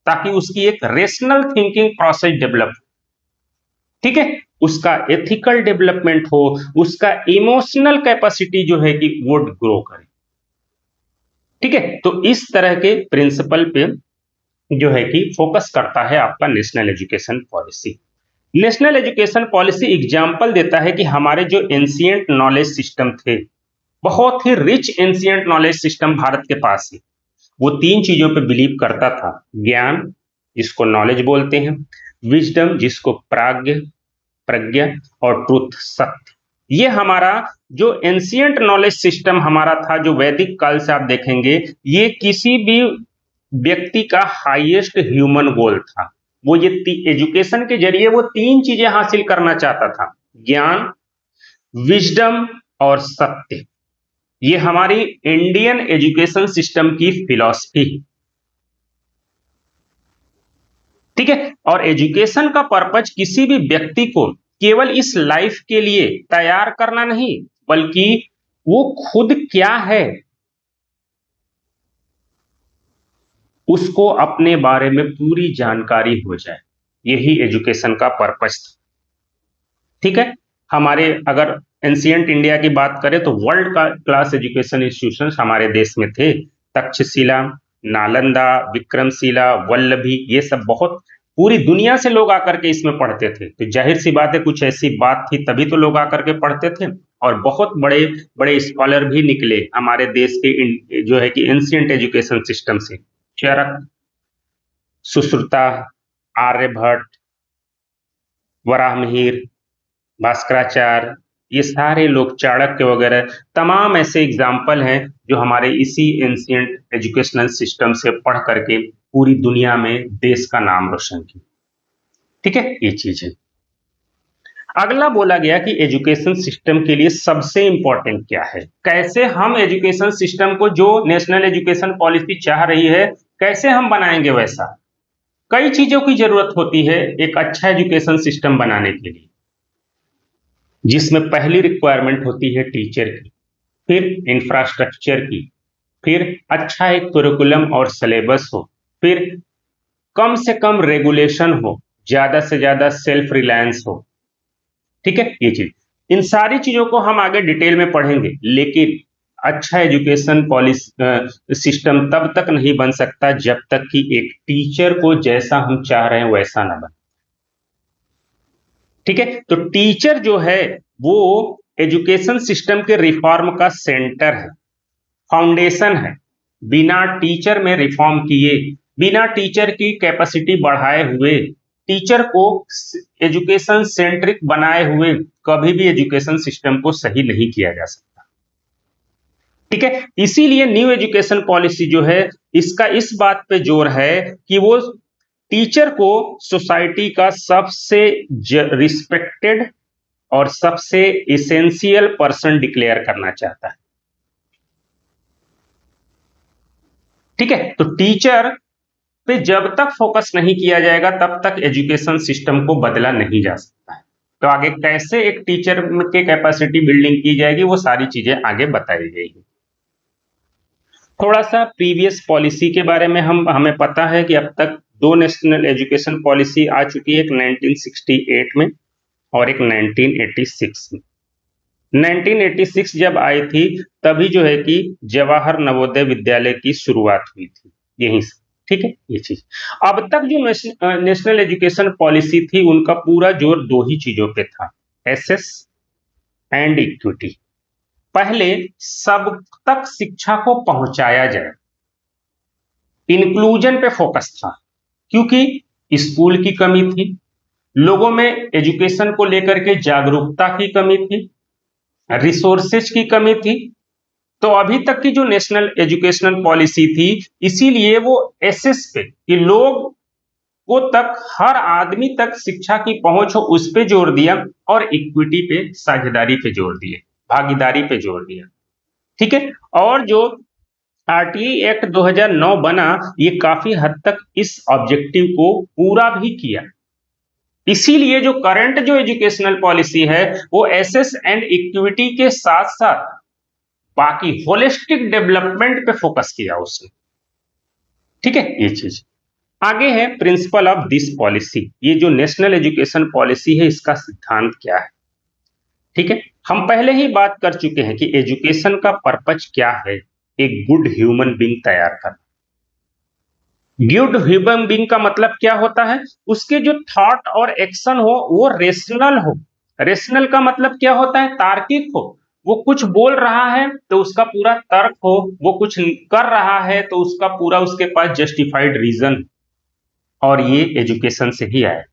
[SPEAKER 1] ताकि उसकी एक रेशनल थिंकिंग प्रोसेस डेवलप, ठीक है, उसका एथिकल डेवलपमेंट हो, उसका इमोशनल कैपेसिटी जो है कि वो ग्रो करे। ठीक है, तो इस तरह के प्रिंसिपल पे जो है कि फोकस करता है आपका national education policy. National education policy example देता है कि हमारे जो एंशिएंट नॉलेज सिस्टम थे, बहुत ही rich ancient knowledge system Bharat के पास है, वो तीन चीजों पे बिलीव करता था। ज्ञान, जिसको नॉलेज बोलते हैं, विजडम, जिसको प्रज्ञा, और ट्रुथ, सत्य। ये हमारा जो एंशिएंट नॉलेज सिस्टम हमारा था, जो वैदिक काल से आप देखेंगे, ये किसी भी व्यक्ति का हाईएस्ट ह्यूमन गोल था। वो ये एजुकेशन के जरिए वो तीन चीजें हासिल करना चाहता था, ज्ञान, विजडम और सत्य। ये हमारी इंडियन एजुकेशन सिस्टम की फिलॉसफी है, ठीक है। और एजुकेशन का पर्पज किसी भी व्यक्ति को केवल इस लाइफ के लिए तैयार करना नहीं, बल्कि वो खुद क्या है उसको अपने बारे में पूरी जानकारी हो जाए, यही एजुकेशन का पर्पज था, ठीक है। हमारे अगर एंशिएंट इंडिया की बात करें तो वर्ल्ड क्लास एजुकेशन इंस्टीट्यूशंस हमारे देश में थे। तक्षशिला, नालंदा, विक्रमशिला, वल्लभी, ये सब बहुत पूरी दुनिया से लोग आकर के इसमें पढ़ते थे। तो जाहिर सी बात है, कुछ ऐसी बात थी तभी तो लोग आकर के पढ़ते थे, और बहुत बड़े बड़े स्कॉलर भी निकले हमारे देश के जो है कि एंशिएंट एजुकेशन सिस्टम से। चरक, सुश्रुता, आर्यभट्ट, वराहमिहिर, भास्कराचार्य, ये सारे लोग, चाणक्य वगैरह, तमाम ऐसे एग्जाम्पल हैं जो हमारे इसी एंशिएंट एजुकेशनल सिस्टम से पढ़ करके पूरी दुनिया में देश का नाम रोशन किया, ठीक है। ये चीज है। अगला बोला गया कि एजुकेशन सिस्टम के लिए सबसे इंपॉर्टेंट क्या है, कैसे हम एजुकेशन सिस्टम को, जो नेशनल एजुकेशन पॉलिसी चाह रही है, कैसे हम बनाएंगे वैसा। कई चीजों की जरूरत होती है एक अच्छा एजुकेशन सिस्टम बनाने के लिए, जिसमें पहली रिक्वायरमेंट होती है टीचर की, फिर इंफ्रास्ट्रक्चर की, फिर अच्छा एक करिकुलम और सिलेबस हो, फिर कम से कम रेगुलेशन हो, ज्यादा से ज्यादा सेल्फ रिलायंस हो, ठीक है। ये चीज, इन सारी चीजों को हम आगे डिटेल में पढ़ेंगे, लेकिन अच्छा एजुकेशन पॉलिसी सिस्टम तब तक नहीं बन सकता जब तक कि एक टीचर को जैसा हम चाह रहे हैं वैसा ना बने, ठीक है। तो टीचर जो है वो एजुकेशन सिस्टम के रिफॉर्म का सेंटर है, फाउंडेशन है। बिना टीचर में रिफॉर्म किए, बिना टीचर की कैपेसिटी बढ़ाए हुए, टीचर को एजुकेशन सेंट्रिक बनाए हुए कभी भी एजुकेशन सिस्टम को सही नहीं किया जा सकता, ठीक है। इसीलिए न्यू एजुकेशन पॉलिसी जो है, इसका इस बात पे जोर है कि वो टीचर को सोसाइटी का सबसे रिस्पेक्टेड और सबसे इसेंशियल पर्सन डिक्लेयर करना चाहता है, ठीक है। तो टीचर पे जब तक फोकस नहीं किया जाएगा तब तक एजुकेशन सिस्टम को बदला नहीं जा सकता है। तो आगे कैसे एक टीचर के कैपेसिटी बिल्डिंग की जाएगी, वो सारी चीजें आगे बताई जाएगी। थोड़ा सा प्रीवियस पॉलिसी के बारे में हमें पता है कि अब तक दो नेशनल एजुकेशन पॉलिसी आ चुकी है, एक 1968 में और एक 1986 में। 1986 जब आई थी तभी जो है कि जवाहर नवोदय विद्यालय की शुरुआत हुई थी यहीं से, ठीक है। ये चीज, अब तक जो नेशनल एजुकेशन पॉलिसी थी उनका पूरा जोर दो ही चीजों पे था, एसेस एंड इक्विटी। पहले सब तक शिक्षा को पहुंचाया जाए, इंक्लूजन पे फोकस था, क्योंकि स्कूल की कमी थी, लोगों में एजुकेशन को लेकर के जागरूकता की कमी थी, रिसोर्सेज की कमी थी। तो अभी तक की जो नेशनल एजुकेशनल पॉलिसी थी, इसीलिए वो एसेस पे कि लोग को तक, हर आदमी तक शिक्षा की पहुंच हो, उस पे जोर दिया, और इक्विटी पे, साझेदारी पे जोर दिए, भागीदारी पे जोर दिया। ठीक है। और जो आरटीई एक्ट 2009 बना, ये काफी हद तक इस ऑब्जेक्टिव को पूरा भी किया। इसीलिए जो करंट जो एजुकेशनल पॉलिसी है, वो एसेस एंड इक्विटी के साथ साथ बाकी होलिस्टिक डेवलपमेंट पे फोकस किया उसने। ठीक है, ये चीज आगे है। प्रिंसिपल ऑफ दिस पॉलिसी, ये जो नेशनल एजुकेशन पॉलिसी है, इसका सिद्धांत क्या है? ठीक है, हम पहले ही बात कर चुके हैं कि एजुकेशन का पर्पज क्या है, एक गुड ह्यूमन बीइंग तैयार करना। गुड ह्यूमन बीइंग का मतलब क्या होता है? उसके जो थॉट और एक्शन हो वो रेशनल हो। रेशनल का मतलब क्या होता है? तार्किक हो। वो कुछ बोल रहा है तो उसका पूरा तर्क हो, वो कुछ कर रहा है तो उसका पूरा उसके पास जस्टिफाइड रीजन, और ये एजुकेशन से ही आए।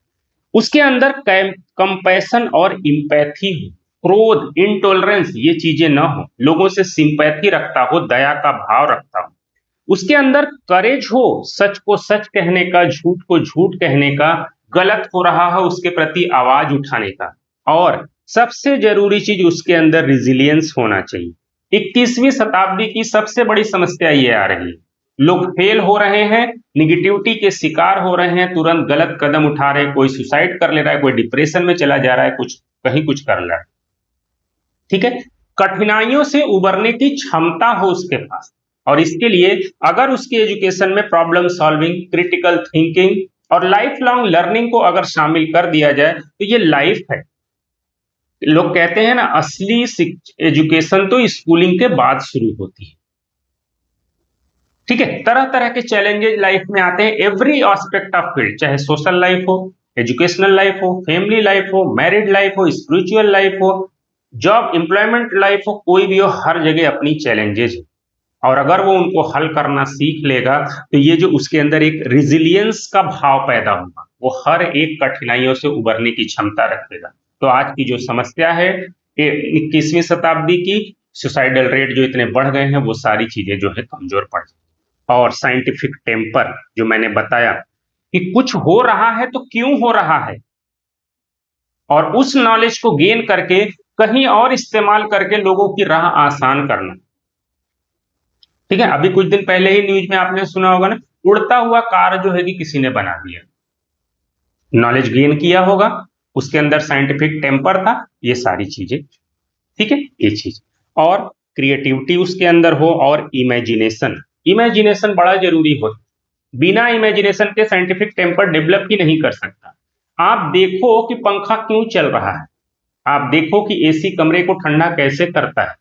[SPEAKER 1] उसके अंदर कंपैशन और इम्पैथी हो, क्रोध, इनटॉलरेंस, ये चीजें ना हो, लोगों से सिंपैथी रखता हो, दया का भाव रखता हो। उसके अंदर करेज हो, सच को सच कहने का, झूठ को झूठ कहने का, गलत हो रहा है उसके प्रति आवाज उठाने का। और सबसे जरूरी चीज उसके अंदर रिजिलियंस होना चाहिए। 21वीं शताब्दी की सबसे बड़ी समस्या ये आ रही है, लोग फेल हो रहे हैं, निगेटिविटी के शिकार हो रहे हैं, तुरंत गलत कदम उठा रहे हैं, कोई सुसाइड कर ले रहा है, कोई डिप्रेशन में चला जा रहा है, कुछ कहीं कुछ कर रहा है। ठीक है, कठिनाइयों से उबरने की क्षमता हो उसके पास, और इसके लिए अगर उसकी एजुकेशन में प्रॉब्लम सॉल्विंग, क्रिटिकल थिंकिंग और लाइफ लॉन्ग लर्निंग को अगर शामिल कर दिया जाए तो ये लाइफ है। लोग कहते हैं ना, असली एजुकेशन तो स्कूलिंग के बाद शुरू होती है। ठीक है, तरह तरह के चैलेंजेस लाइफ में आते हैं, एवरी एस्पेक्ट ऑफ फील्ड, चाहे सोशल लाइफ हो, एजुकेशनल लाइफ हो, फैमिली लाइफ हो, मैरिड लाइफ हो, स्पिरिचुअल लाइफ हो, जॉब एम्प्लॉयमेंट लाइफ हो, कोई भी हो, हर जगह अपनी चैलेंजेस है। और अगर वो उनको हल करना सीख लेगा तो ये जो उसके अंदर एक रिजिलियंस का भाव पैदा होगा, वो हर एक कठिनाइयों से उबरने की क्षमता रखेगा। तो आज की जो समस्या है 21वीं शताब्दी की, सुसाइडल रेट जो इतने बढ़ गए हैं, वो सारी चीजें जो है कमजोर पड़ जाए। और साइंटिफिक टेम्पर, जो मैंने बताया कि कुछ हो रहा है तो क्यों हो रहा है, और उस नॉलेज को गेन करके कहीं और इस्तेमाल करके लोगों की राह आसान करना। ठीक है, अभी कुछ दिन पहले ही न्यूज में आपने सुना होगा ना, उड़ता हुआ कार जो है कि किसी ने बना दिया, नॉलेज गेन किया होगा, उसके अंदर साइंटिफिक टेम्पर था, ये सारी चीजें। ठीक है, ये चीज, और क्रिएटिविटी उसके अंदर हो, और इमेजिनेशन, इमेजिनेशन बड़ा जरूरी हो। बिना इमेजिनेशन के साइंटिफिक टेम्पर डेवलप ही नहीं कर सकता। आप देखो कि पंखा क्यों चल रहा है, आप देखो कि एसी कमरे को ठंडा कैसे करता है।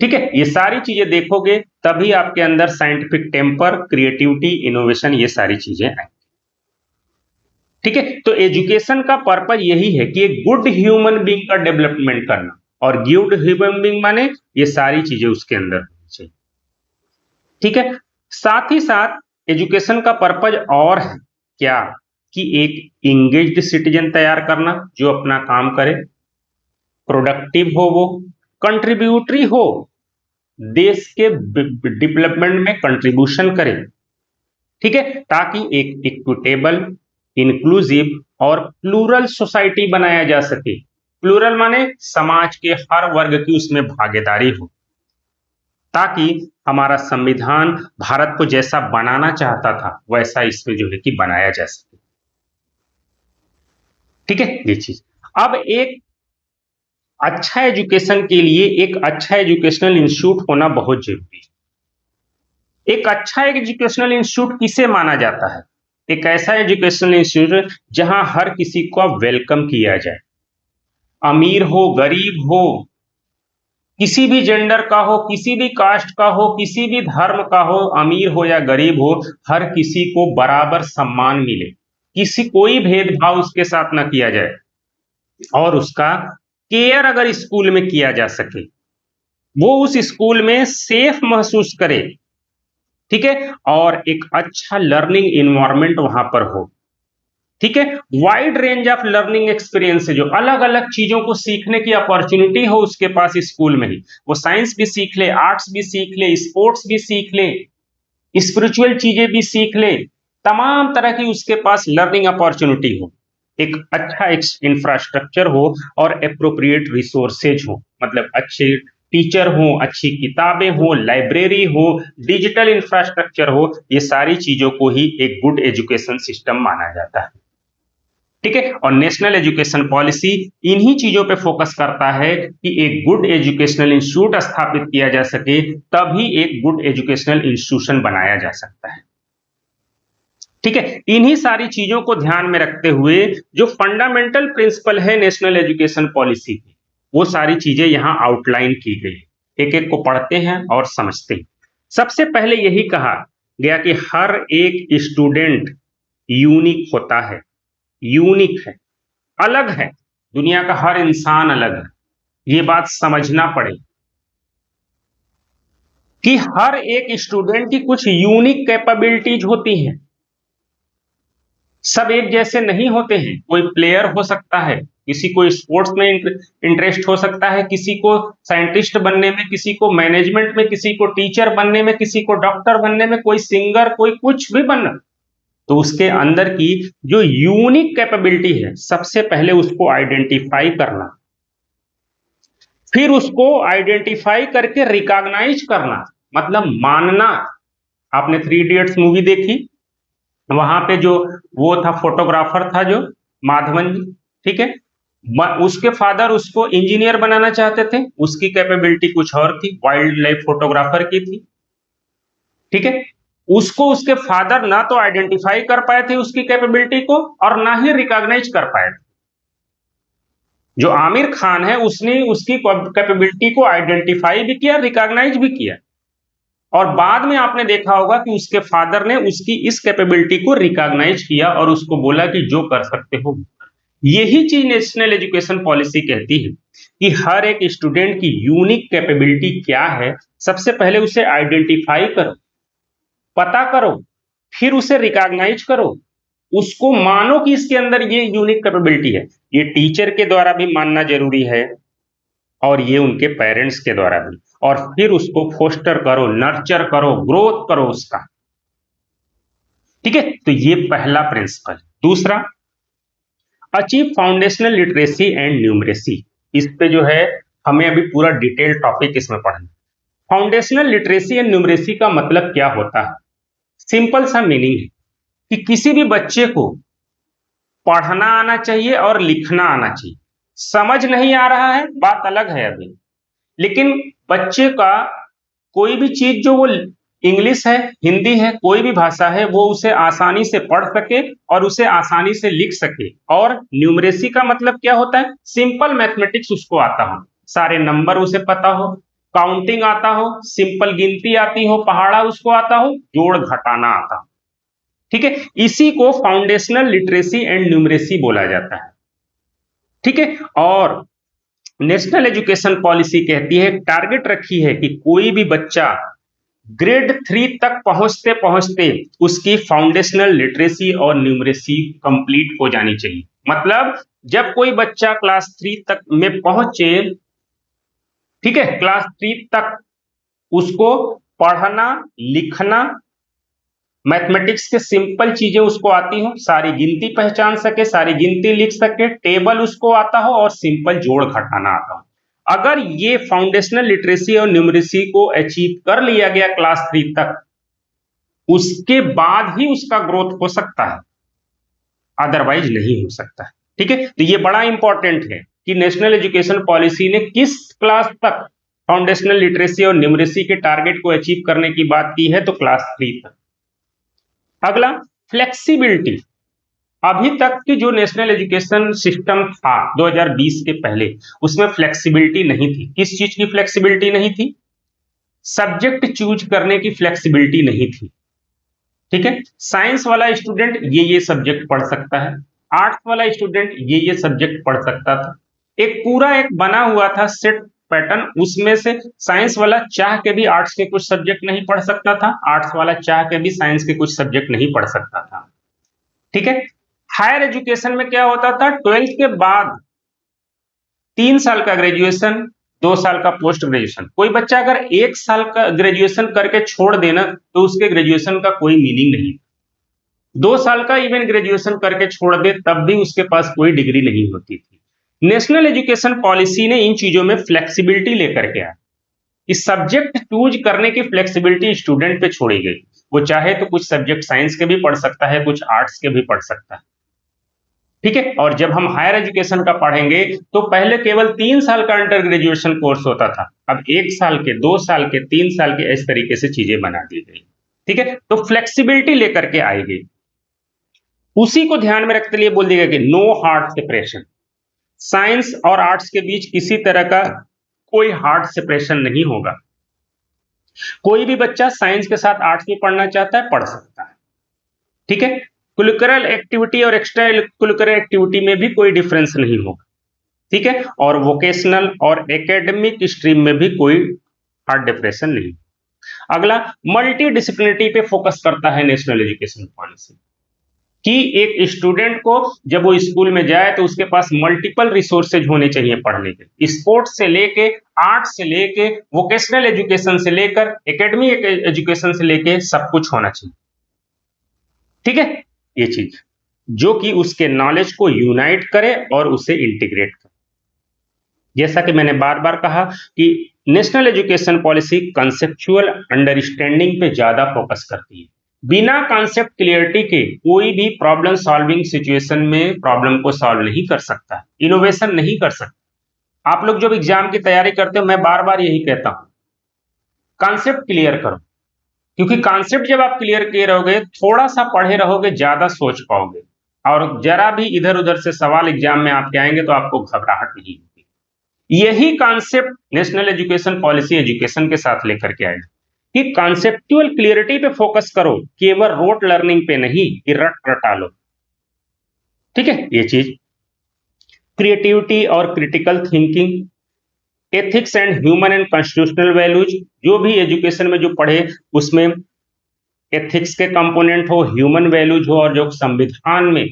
[SPEAKER 1] ठीक है, ये सारी चीजें देखोगे तभी आपके अंदर साइंटिफिक टेम्पर, क्रिएटिविटी, इनोवेशन, ये सारी चीजें आएंगी। ठीक है, तो एजुकेशन का पर्पज यही है कि एक गुड ह्यूमन बीइंग का डेवलपमेंट करना, और गुड ह्यूमन बीइंग माने ये सारी चीजें उसके अंदर होनी चाहिए। ठीक है, साथ ही साथ एजुकेशन का पर्पज और है क्या, कि एक इंगेज्ड सिटीजन तैयार करना, जो अपना काम करे, प्रोडक्टिव हो, वो कंट्रीब्यूटरी हो, देश के डेवलपमेंट में कंट्रीब्यूशन करे। ठीक है, ताकि एक इक्विटेबल, इंक्लूसिव और प्लूरल सोसाइटी बनाया जा सके। प्लूरल माने समाज के हर वर्ग की उसमें भागीदारी हो, ताकि हमारा संविधान भारत को जैसा बनाना चाहता था वैसा इसमें जो है कि बनाया जा सके। ठीक है, ये चीज। अब एक अच्छा एजुकेशन के लिए एक अच्छा एजुकेशनल इंस्टीट्यूट होना बहुत जरूरी है। एक अच्छा एजुकेशनल इंस्टीट्यूट किसे माना जाता है? एक ऐसा एजुकेशनल इंस्टीट्यूट जहां हर किसी को वेलकम किया जाए, अमीर हो, गरीब हो, किसी भी जेंडर का हो, किसी भी कास्ट का हो, किसी भी धर्म का हो, अमीर हो या गरीब हो, हर किसी को बराबर सम्मान मिले, किसी कोई भेदभाव उसके साथ न किया जाए, और उसका केयर अगर स्कूल में किया जा सके, वो उस स्कूल में सेफ महसूस करे। ठीक है, और एक अच्छा लर्निंग इन्वायरमेंट वहां पर हो। ठीक है, wide range of learning experience है, जो अलग अलग चीजों को सीखने की अपॉर्चुनिटी हो उसके पास स्कूल में ही, वो साइंस भी सीख ले, आर्ट्स भी सीख ले, स्पोर्ट्स भी सीख ले, स्पिरिचुअल चीजें भी सीख ले, तमाम तरह की उसके पास लर्निंग अपॉर्चुनिटी हो, एक अच्छा इंफ्रास्ट्रक्चर हो और एप्रोप्रिएट रिसोर्सेज हो, मतलब अच्छे टीचर हो, अच्छी किताबें हो, लाइब्रेरी हो, डिजिटल इंफ्रास्ट्रक्चर हो, ये सारी चीजों को ही एक गुड एजुकेशन सिस्टम माना जाता है। ठीक है, और नेशनल एजुकेशन पॉलिसी इन्हीं चीजों पे फोकस करता है कि एक गुड एजुकेशनल इंस्टीट्यूट स्थापित किया जा सके, तभी एक गुड एजुकेशनल इंस्टीट्यूशन बनाया जा सकता है। ठीक है, इन्हीं सारी चीजों को ध्यान में रखते हुए जो फंडामेंटल प्रिंसिपल है नेशनल एजुकेशन पॉलिसी की, वो सारी चीजें यहां आउटलाइन की गई। एक एक को पढ़ते हैं और समझते हैं। सबसे पहले यही कहा गया कि हर एक स्टूडेंट यूनिक होता है, यूनिक है, अलग है, दुनिया का हर इंसान अलग है। ये बात समझना पड़े कि हर एक स्टूडेंट की कुछ यूनिक कैपेबिलिटीज होती हैं, सब एक जैसे नहीं होते हैं। कोई प्लेयर हो सकता है, किसी को स्पोर्ट्स में इंटरेस्ट हो सकता है, किसी को साइंटिस्ट बनने में, किसी को मैनेजमेंट में, किसी को टीचर बनने में, किसी को डॉक्टर बनने में, कोई सिंगर, कोई कुछ भी बनना। तो उसके अंदर की जो यूनिक कैपेबिलिटी है, सबसे पहले उसको आइडेंटिफाई करना, फिर उसको आइडेंटिफाई करके रिकॉग्नाइज करना, मतलब मानना। आपने थ्री इडियट्स मूवी देखी, वहां पे जो वो था, फोटोग्राफर था जो माधवन जी, ठीक है, उसके फादर उसको इंजीनियर बनाना चाहते थे, उसकी कैपेबिलिटी कुछ और थी, वाइल्ड लाइफ फोटोग्राफर की थी। ठीक है, उसको उसके फादर ना तो आइडेंटिफाई कर पाए थे उसकी कैपेबिलिटी को, और ना ही रिकॉग्नाइज कर पाए थे। जो आमिर खान है, उसने उसकी कैपेबिलिटी को आइडेंटिफाई भी किया, रिकॉग्नाइज भी किया, और बाद में आपने देखा होगा कि उसके फादर ने उसकी इस कैपेबिलिटी को रिकॉग्नाइज किया और उसको बोला कि जो कर सकते हो। यही चीज नेशनल एजुकेशन पॉलिसी कहती है कि हर एक स्टूडेंट की यूनिक कैपेबिलिटी क्या है, सबसे पहले उसे आइडेंटिफाई करो, पता करो, फिर उसे रिकॉग्नाइज करो, उसको मानो कि इसके अंदर ये यूनिक कैपेबिलिटी है। ये टीचर के द्वारा भी मानना जरूरी है, और ये उनके पेरेंट्स के द्वारा भी, और फिर उसको फोस्टर करो, नर्चर करो, ग्रोथ करो उसका। ठीक है, तो ये पहला प्रिंसिपल। दूसरा, achieve foundational literacy and numeracy. इस पे जो है हमें अभी पूरा डिटेल टॉपिक इसमें पढ़ना। फाउंडेशनल लिटरेसी एंड न्यूमरेसी का मतलब क्या होता है? सिंपल सा मीनिंग है कि किसी भी बच्चे को पढ़ना आना चाहिए और लिखना आना चाहिए। समझ नहीं आ रहा है, बात अलग है अभी, लेकिन बच्चे का कोई भी चीज जो वो इंग्लिश है, हिंदी है, कोई भी भाषा है, वो उसे आसानी से पढ़ सके और उसे आसानी से लिख सके। और न्यूमरेसी का मतलब क्या होता है? सिंपल मैथमेटिक्स उसको आता हो, सारे नंबर उसे पता हो, काउंटिंग आता हो, सिंपल गिनती आती हो, पहाड़ा उसको आता हो, जोड़ घटाना आता हो। ठीक है, इसी को फाउंडेशनल लिटरेसी एंड न्यूमरेसी बोला जाता है। ठीक है, और नेशनल एजुकेशन पॉलिसी कहती है, टारगेट रखी है कि कोई भी बच्चा ग्रेड 3 तक पहुंचते पहुंचते उसकी फाउंडेशनल लिटरेसी और न्यूमरेसी कंप्लीट हो जानी चाहिए। मतलब जब कोई बच्चा क्लास 3 तक में पहुंचे, ठीक है, क्लास 3 तक उसको पढ़ना, लिखना, मैथमेटिक्स के सिंपल चीजें उसको आती हो, सारी गिनती पहचान सके, सारी गिनती लिख सके, टेबल उसको आता हो, और सिंपल जोड़ घटाना आता हो। अगर ये फाउंडेशनल लिटरेसी और न्यूमरेसी को अचीव कर लिया गया क्लास 3 तक, उसके बाद ही उसका ग्रोथ हो सकता है, अदरवाइज नहीं हो सकता। ठीक है, तो ये बड़ा इंपॉर्टेंट है कि नेशनल एजुकेशन पॉलिसी ने किस क्लास तक फाउंडेशनल लिटरेसी और न्यूमरेसी के टारगेट को अचीव करने की बात की है, तो क्लास 3 तक। अगला, फ्लेक्सिबिलिटी। अभी तक की जो नेशनल एजुकेशन सिस्टम था 2020 के पहले, उसमें फ्लेक्सिबिलिटी नहीं थी। किस चीज की फ्लेक्सिबिलिटी नहीं थी? सब्जेक्ट चूज करने की फ्लेक्सिबिलिटी नहीं थी। ठीक है, साइंस वाला स्टूडेंट ये सब्जेक्ट पढ़ सकता है, आर्ट्स वाला स्टूडेंट ये सब्जेक्ट पढ़ सकता था। एक पूरा एक बना हुआ था सेट पैटर्न, उसमें से साइंस वाला चाह के भी आर्ट्स के कुछ सब्जेक्ट नहीं पढ़ सकता था, आर्ट्स वाला चाह के भी साइंस के कुछ सब्जेक्ट नहीं पढ़ सकता था। ठीक है, हायर एजुकेशन में क्या होता था? 12th के बाद 3 साल का ग्रेजुएशन, 2 साल का पोस्ट ग्रेजुएशन। कोई बच्चा अगर 1 साल का ग्रेजुएशन करके छोड़ देना, तो उसके ग्रेजुएशन का कोई मीनिंग नहीं। 2 साल का इवन ग्रेजुएशन करके छोड़ दे तब भी उसके पास कोई डिग्री नहीं होती थी। नेशनल एजुकेशन पॉलिसी ने इन चीजों में फ्लेक्सिबिलिटी लेकर के आया। इस सब्जेक्ट चूज करने की फ्लेक्सिबिलिटी स्टूडेंट पे छोड़ी गई। वो चाहे तो कुछ सब्जेक्ट साइंस के भी पढ़ सकता है, कुछ आर्ट्स के भी पढ़ सकता है। ठीक है। और जब हम हायर एजुकेशन का पढ़ेंगे तो पहले केवल 3 साल का अंडर ग्रेजुएशन कोर्स होता था, अब 1 साल के, 2 साल के, 3 साल के, इस तरीके से चीजें बना दी गई। ठीक है। तो फ्लेक्सिबिलिटी लेकर के आएगी। उसी को ध्यान में रखते लिए बोल दिया गया कि नो हार्ड सेपरेशन। साइंस और आर्ट्स के बीच किसी तरह का कोई हार्ड सेपरेशन नहीं होगा। कोई भी बच्चा साइंस के साथ आर्ट्स भी पढ़ना चाहता है, पढ़ सकता है। ठीक है। करिकुलर एक्टिविटी और एक्स्ट्रा करिकुलर एक्टिविटी में भी कोई डिफरेंस नहीं होगा। ठीक है। और वोकेशनल और एकेडमिक स्ट्रीम में भी कोई हार्ड डिफरेंस नहीं। अगला, मल्टी डिसिप्लिनिटी पे फोकस करता है नेशनल एजुकेशन पॉलिसी कि एक स्टूडेंट को जब वो स्कूल में जाए तो उसके पास मल्टीपल रिसोर्सेज होने चाहिए पढ़ने के, स्पोर्ट्स से लेके, आर्ट से लेके, वोकेशनल एजुकेशन से लेकर, एकेडमिक एजुकेशन से लेके सब कुछ होना चाहिए। ठीक है। ये चीज जो कि उसके नॉलेज को यूनाइट करे और उसे इंटीग्रेट करे। जैसा कि मैंने बार बार कहा कि national education policy conceptual understanding पे ज्यादा फोकस करती है। बिना कॉन्सेप्ट क्लियरिटी के कोई भी प्रॉब्लम सॉल्विंग सिचुएशन में प्रॉब्लम को सॉल्व नहीं कर सकता, इनोवेशन नहीं कर सकता। आप लोग जब एग्जाम की तैयारी करते हो, मैं बार बार यही कहता हूं, कॉन्सेप्ट क्लियर करो, क्योंकि कॉन्सेप्ट जब आप क्लियर किए रहोगे, थोड़ा सा पढ़े रहोगे, ज्यादा सोच पाओगे, और जरा भी इधर उधर से सवाल एग्जाम में आपके आएंगे तो आपको घबराहट नहीं होगी। यही concept national education policy education के साथ लेकर के आएगा कि कॉन्सेप्चुअल क्लियरिटी पे फोकस करो, केवल रोट लर्निंग पे नहीं कि रट रटा लो। ठीक है। ये चीज, क्रिएटिविटी और critical thinking, ethics and human and constitutional values, जो भी एजुकेशन में जो पढ़े उसमें एथिक्स के कंपोनेंट हो, ह्यूमन वैल्यूज हो, और जो संविधान में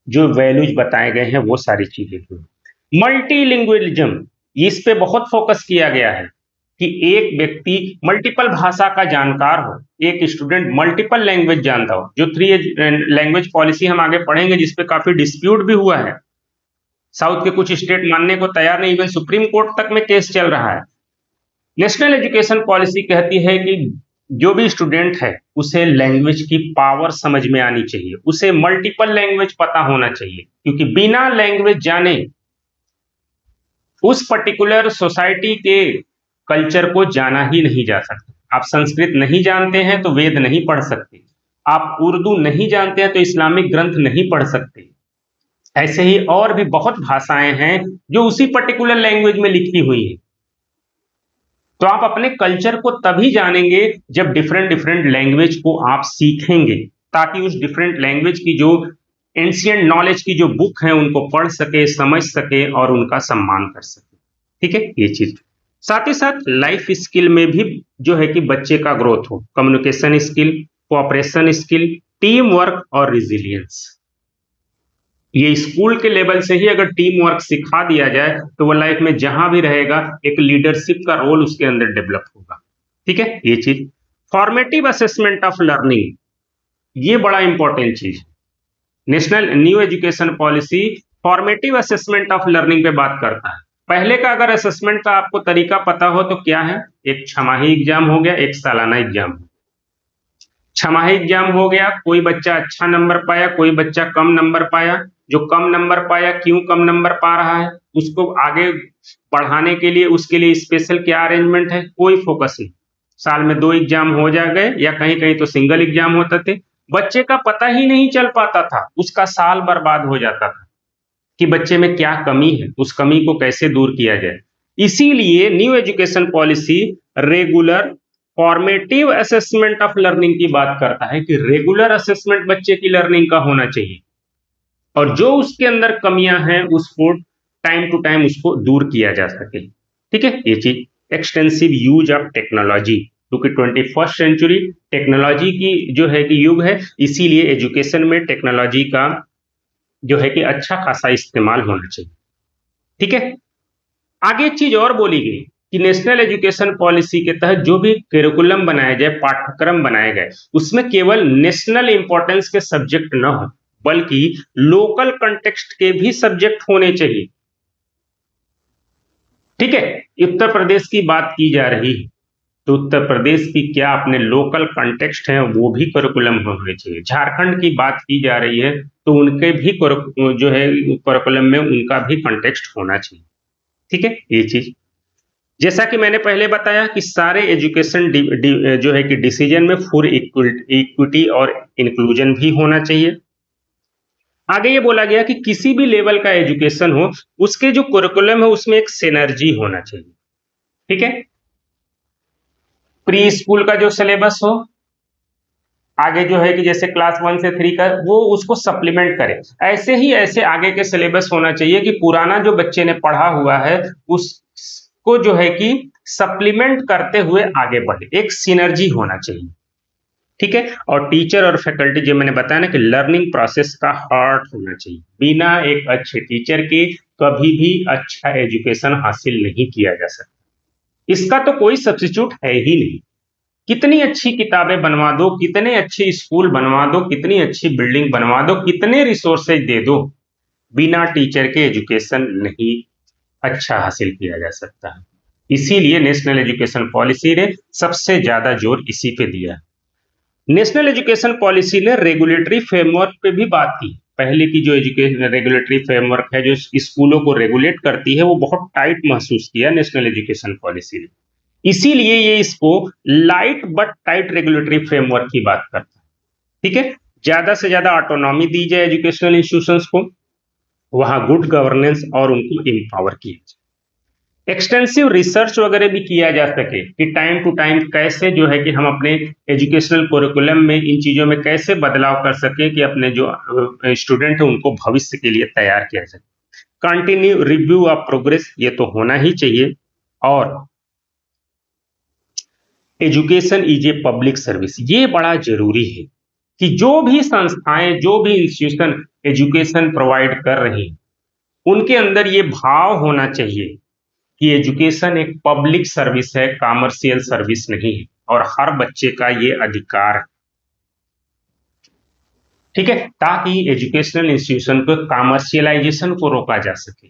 [SPEAKER 1] जो वैल्यूज बताए गए हैं वो सारी चीजें हो। मल्टीलिंगुअलिज्म, इस पे बहुत फोकस किया गया है कि एक व्यक्ति मल्टीपल भाषा का जानकार हो, एक स्टूडेंट मल्टीपल लैंग्वेज जानता हो। जो 3 लैंग्वेज पॉलिसी हम आगे पढ़ेंगे जिसपे काफी डिस्प्यूट भी हुआ है, साउथ के कुछ स्टेट मानने को तैयार नहीं, इवन सुप्रीम कोर्ट तक में केस चल रहा है। नेशनल एजुकेशन पॉलिसी कहती है कि जो भी स्टूडेंट है उसे लैंग्वेज की पावर समझ में आनी चाहिए, उसे मल्टीपल लैंग्वेज पता होना चाहिए, क्योंकि बिना लैंग्वेज जाने उस पर्टिकुलर सोसाइटी के कल्चर को जाना ही नहीं जा सकता। आप संस्कृत नहीं जानते हैं तो वेद नहीं पढ़ सकते, आप उर्दू नहीं जानते हैं तो इस्लामिक ग्रंथ नहीं पढ़ सकते। ऐसे ही और भी बहुत भाषाएं हैं जो उसी पर्टिकुलर लैंग्वेज में लिखी हुई है। तो आप अपने कल्चर को तभी जानेंगे जब डिफरेंट डिफरेंट लैंग्वेज को आप सीखेंगे, ताकि उस डिफरेंट लैंग्वेज की जो एंशिएंट नॉलेज की जो बुक है उनको पढ़ सके, समझ सके और उनका सम्मान कर सके। ठीक है। ये चीज, साथ ही साथ लाइफ स्किल में भी जो है कि बच्चे का ग्रोथ हो, communication skill, cooperation skill, team work और रिजिलियंस। ये स्कूल के लेवल से ही अगर टीम वर्क सिखा दिया जाए तो वो लाइफ में जहां भी रहेगा एक लीडरशिप का रोल उसके अंदर डेवलप होगा। ठीक है। ये चीज, फॉर्मेटिव असेसमेंट ऑफ लर्निंग, ये बड़ा इंपॉर्टेंट चीज। National new education policy formative assessment of learning पे बात करता है। पहले का अगर असेसमेंट का आपको तरीका पता हो तो क्या है, एक छमाही एग्जाम हो गया, एक सालाना एग्जाम। छमाही एग्जाम हो गया, कोई बच्चा अच्छा नंबर पाया, कोई बच्चा कम नंबर पाया। जो कम नंबर पाया, क्यों कम नंबर पा रहा है, उसको आगे बढ़ाने के लिए उसके लिए स्पेशल क्या अरेंजमेंट है, कोई फोकस नहीं। साल में 2 एग्जाम हो जा गए, या कहीं कहीं तो सिंगल एग्जाम होते थे। बच्चे का पता ही नहीं चल पाता था, उसका साल बर्बाद हो जाता था कि बच्चे में क्या कमी है, उस कमी को कैसे दूर किया जाए। इसीलिए new education policy regular formative assessment of learning की बात करता है कि रेगुलर असेसमेंट बच्चे की लर्निंग का होना चाहिए, और जो उसके अंदर कमियां हैं उसको टाइम टू टाइम उसको दूर किया जा सके। ठीक है। ये चीज, एक्सटेंसिव यूज ऑफ टेक्नोलॉजी, क्योंकि 21st सेंचुरी टेक्नोलॉजी की जो है कि युग है, इसीलिए एजुकेशन में टेक्नोलॉजी का जो है कि अच्छा खासा इस्तेमाल होना चाहिए। ठीक है। आगे एक चीज और बोली गई कि नेशनल एजुकेशन पॉलिसी के तहत जो भी करिकुलम बनाया जाए, पाठ्यक्रम बनाए गए, उसमें केवल नेशनल इंपॉर्टेंस के सब्जेक्ट न हो, बल्कि लोकल कंटेक्स्ट के भी सब्जेक्ट होने चाहिए। ठीक है, उत्तर प्रदेश की बात की जा रही है, तो उत्तर प्रदेश की क्या अपने लोकल कंटेक्स्ट हैं वो भी करिकुलम होने चाहिए। झारखंड की बात की जा रही है, तो उनके भी जो है करिकुलम में उनका भी कंटेक्स्ट होना चाहिए। ठीक है, ये चीज जैसा कि मैंने पहले बताया कि सारे एजुकेशन जो है कि डिसीजन में फुल इक्विटी और इंक्लूजन भी होना चाहिए। आगे ये बोला गया कि किसी भी लेवल का एजुकेशन हो, उसके जो करिकुलम है उसमें एक सिनर्जी होना चाहिए। ठीक है, प्री स्कूल का जो सिलेबस हो, आगे जो है कि जैसे क्लास 1 से 3 का, वो उसको सप्लीमेंट करे। ऐसे ही ऐसे आगे के सिलेबस होना चाहिए कि पुराना जो बच्चे ने पढ़ा हुआ है उसको जो है कि सप्लीमेंट करते हुए आगे बढ़े, एक सिनर्जी होना चाहिए। ठीक है, और टीचर और फैकल्टी, जो मैंने बताया ना कि लर्निंग प्रोसेस का हार्ट होना चाहिए। बिना एक अच्छे टीचर के कभी भी अच्छा एजुकेशन हासिल नहीं किया जा सकता, इसका तो कोई सब्स्टिट्यूट है ही नहीं। कितनी अच्छी किताबें बनवा दो, कितने अच्छे स्कूल बनवा दो, कितनी अच्छी बिल्डिंग बनवा दो, कितने रिसोर्सेज दे दो, बिना टीचर के एजुकेशन नहीं अच्छा हासिल किया जा सकता है। इसीलिए नेशनल एजुकेशन पॉलिसी ने सबसे ज्यादा जोर इसी पे दिया। नेशनल एजुकेशन पॉलिसी ने रेगुलेटरी फ्रेमवर्क पे भी बात की। पहले की जो एजुकेशन रेगुलेटरी फ्रेमवर्क है जो स्कूलों को रेगुलेट करती है, वो बहुत टाइट महसूस किया नेशनल एजुकेशन पॉलिसी ने। इसीलिए ये इसको light but tight regulatory framework की बात करता है। ठीक है, ज्यादा से ज्यादा ऑटोनॉमी दी जाए एजुकेशनल इंस्टीट्यूशंस को, वहां गुड गवर्नेंस और उनको एम्पावर किया जाए, एक्सटेंसिव रिसर्च वगैरह भी किया जा सके कि टाइम टू टाइम कैसे जो है कि हम अपने एजुकेशनल करिकुलम में इन चीजों में कैसे बदलाव कर सके कि अपने जो स्टूडेंट है उनको भविष्य के लिए तैयार किया जाए। कंटिन्यू रिव्यू ऑफ प्रोग्रेस, ये तो होना ही चाहिए। और education is a public service, ये बड़ा जरूरी है कि जो भी संस्थाएं, जो भी इंस्टीट्यूशन एजुकेशन प्रोवाइड कर रही हैं, उनके अंदर ये भाव होना चाहिए कि एजुकेशन एक पब्लिक सर्विस है, कॉमर्शियल सर्विस नहीं है, और हर बच्चे का ये अधिकार है। ठीक है, ताकि एजुकेशनल इंस्टीट्यूशन को कॉमर्शियलाइजेशन को रोका जा सके।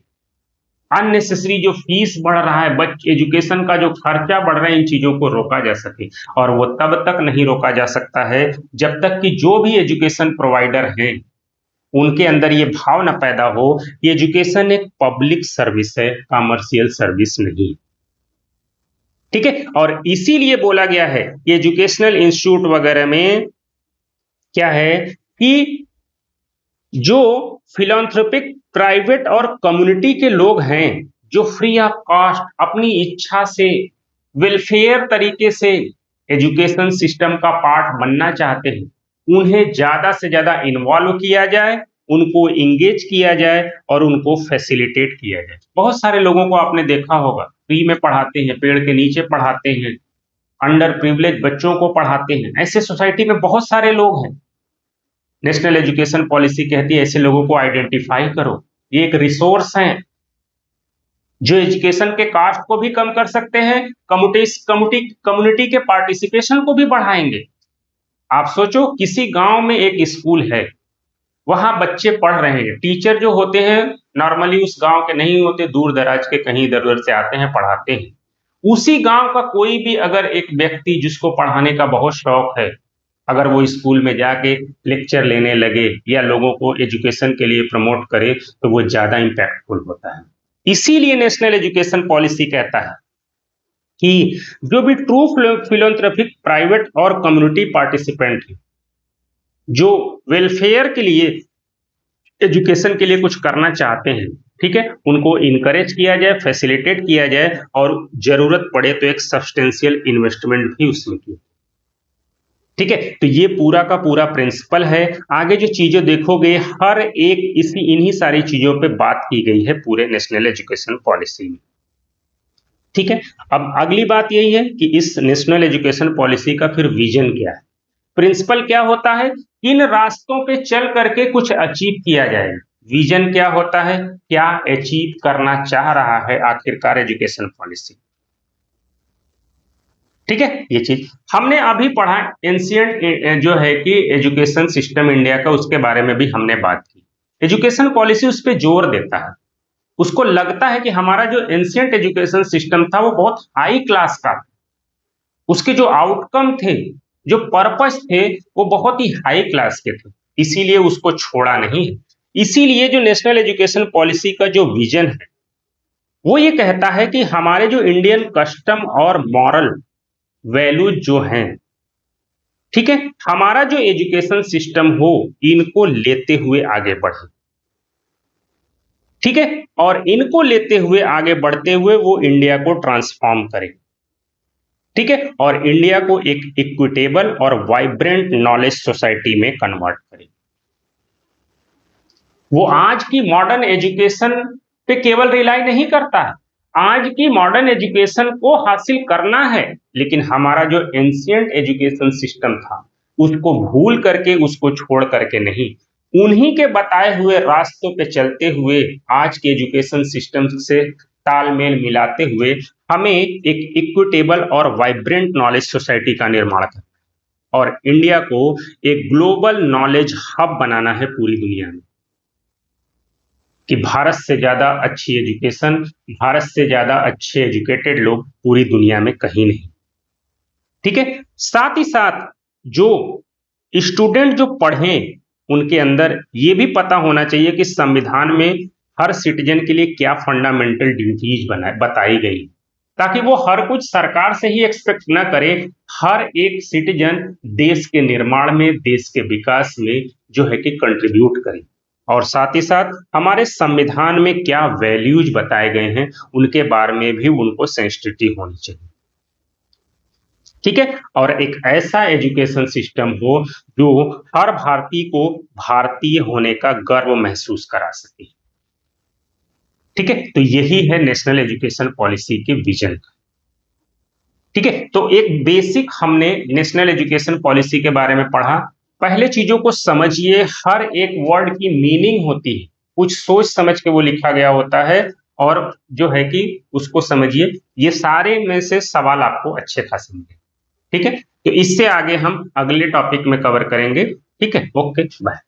[SPEAKER 1] अननेसेसरी जो फीस बढ़ रहा है, बच्चे एजुकेशन का जो खर्चा बढ़ रहा है, इन चीजों को रोका जा सके। और वो तब तक नहीं रोका जा सकता है जब तक कि जो भी एजुकेशन प्रोवाइडर हैं उनके अंदर ये भाव ना पैदा हो कि एजुकेशन एक पब्लिक सर्विस है, कॉमर्शियल सर्विस नहीं। ठीक है, और इसीलिए बोला गया है कि एजुकेशनल इंस्टीट्यूट वगैरह में क्या है कि जो फिलैंथ्रोपिक प्राइवेट और कम्युनिटी के लोग हैं, जो फ्री ऑफ कॉस्ट अपनी इच्छा से वेलफेयर तरीके से एजुकेशन सिस्टम का पार्ट बनना चाहते हैं, उन्हें ज्यादा से ज्यादा इन्वॉल्व किया जाए, उनको इंगेज किया जाए और उनको फैसिलिटेट किया जाए। बहुत सारे लोगों को आपने देखा होगा, फ्री में पढ़ाते हैं, पेड़ के नीचे पढ़ाते हैं, अंडर प्रिविलेज बच्चों को पढ़ाते हैं। ऐसे सोसाइटी में बहुत सारे लोग हैं। नेशनल एजुकेशन पॉलिसी कहती है ऐसे लोगों को आइडेंटिफाई करो, ये एक रिसोर्स है जो एजुकेशन के कास्ट को भी कम कर सकते हैं, कम्युनिटी के पार्टिसिपेशन को भी बढ़ाएंगे। आप सोचो, किसी गांव में एक स्कूल है, वहां बच्चे पढ़ रहे हैं, टीचर जो होते हैं नॉर्मली उस गांव के नहीं होते, दूर दराज के कहीं इधर उधर से आते हैं, पढ़ाते हैं। उसी गांव का कोई भी अगर एक व्यक्ति जिसको पढ़ाने का बहुत शौक है, अगर वो स्कूल में जाके लेक्चर लेने लगे या लोगों को एजुकेशन के लिए प्रमोट करे, तो वो ज्यादा इंपैक्टफुल होता है। इसीलिए नेशनल एजुकेशन पॉलिसी कहता है कि जो भी ट्रू फिलोंथ्रेपिक प्राइवेट और कम्युनिटी पार्टिसिपेंट है, जो वेलफेयर के लिए एजुकेशन के लिए कुछ करना चाहते हैं, ठीक है, उनको इनकरेज किया जाए, फैसिलिटेट किया जाए, और जरूरत पड़े तो एक सब्सटेंशियल इन्वेस्टमेंट भी उसमें की। ठीक है, तो ये पूरा का पूरा प्रिंसिपल है। आगे जो चीजें देखोगे, हर एक इन्हीं सारी चीजों पे बात की गई है पूरे नेशनल एजुकेशन पॉलिसी में। ठीक है, अब अगली बात यही है कि इस नेशनल एजुकेशन पॉलिसी का फिर विजन क्या है, प्रिंसिपल क्या होता है, किन रास्तों पे चल करके कुछ अचीव किया जाएगा। विजन क्या होता है, क्या अचीव करना चाह रहा है आखिरकार एजुकेशन पॉलिसी। ठीक है। ये चीज हमने अभी पढ़ा, एंशियंट जो है कि एजुकेशन सिस्टम इंडिया का, उसके बारे में भी हमने बात की। एजुकेशन पॉलिसी उस पर जोर देता है, उसको लगता है कि हमारा जो एंशियंट एजुकेशन सिस्टम था वो बहुत हाई क्लास का, उसके जो आउटकम थे, जो पर्पस थे, वो बहुत ही हाई क्लास के थे, इसीलिए उसको छोड़ा नहीं है। इसीलिए जो नेशनल एजुकेशन पॉलिसी का जो विजन है वो ये कहता है कि हमारे जो इंडियन कस्टम और मॉरल वैल्यूज जो हैं, ठीक है, हमारा जो एजुकेशन सिस्टम हो, इनको लेते हुए आगे बढ़े। ठीक है, और इनको लेते हुए आगे बढ़ते हुए वो इंडिया को ट्रांसफॉर्म करे। ठीक है, और इंडिया को एक इक्विटेबल और वाइब्रेंट नॉलेज सोसाइटी में कन्वर्ट करे। वो आज की मॉडर्न एजुकेशन पे केवल रिलाई नहीं करता है, आज की मॉडर्न एजुकेशन को हासिल करना है, लेकिन हमारा जो एंशियंट एजुकेशन सिस्टम था उसको भूल करके, उसको छोड़ करके नहीं, उन्हीं के बताए हुए रास्तों पे चलते हुए आज के एजुकेशन सिस्टम से तालमेल मिलाते हुए हमें एक इक्विटेबल और वाइब्रेंट नॉलेज सोसाइटी का निर्माण करना और इंडिया को एक ग्लोबल नॉलेज हब बनाना है पूरी दुनिया में, कि भारत से ज्यादा अच्छी एजुकेशन, भारत से ज्यादा अच्छे एजुकेटेड लोग पूरी दुनिया में कहीं नहीं। ठीक है, साथ ही साथ जो स्टूडेंट जो पढ़ें, उनके अंदर ये भी पता होना चाहिए कि संविधान में हर सिटीजन के लिए क्या फंडामेंटल ड्यूटीज बताई गई, ताकि वो हर कुछ सरकार से ही एक्सपेक्ट ना करे, हर एक सिटीजन देश के निर्माण में, देश के विकास में जो है कि कंट्रीब्यूट करे। और साथ ही साथ हमारे संविधान में क्या वैल्यूज बताए गए हैं, उनके बारे में भी उनको सेंसिटिविटी होनी चाहिए। ठीक है, और एक ऐसा एजुकेशन सिस्टम हो जो हर भारतीय को भारतीय होने का गर्व महसूस करा सके। ठीक है, तो यही है नेशनल एजुकेशन पॉलिसी के विजन। ठीक है, तो एक बेसिक हमने नेशनल एजुकेशन पॉलिसी के बारे में पढ़ा। पहले चीजों को समझिए, हर एक वर्ड की मीनिंग होती है, कुछ सोच समझ के वो लिखा गया होता है, और जो है कि उसको समझिए। ये सारे में से सवाल आपको अच्छे खासे मिले। ठीक है, तो इससे आगे हम अगले टॉपिक में कवर करेंगे। ठीक है, ओके, बाय।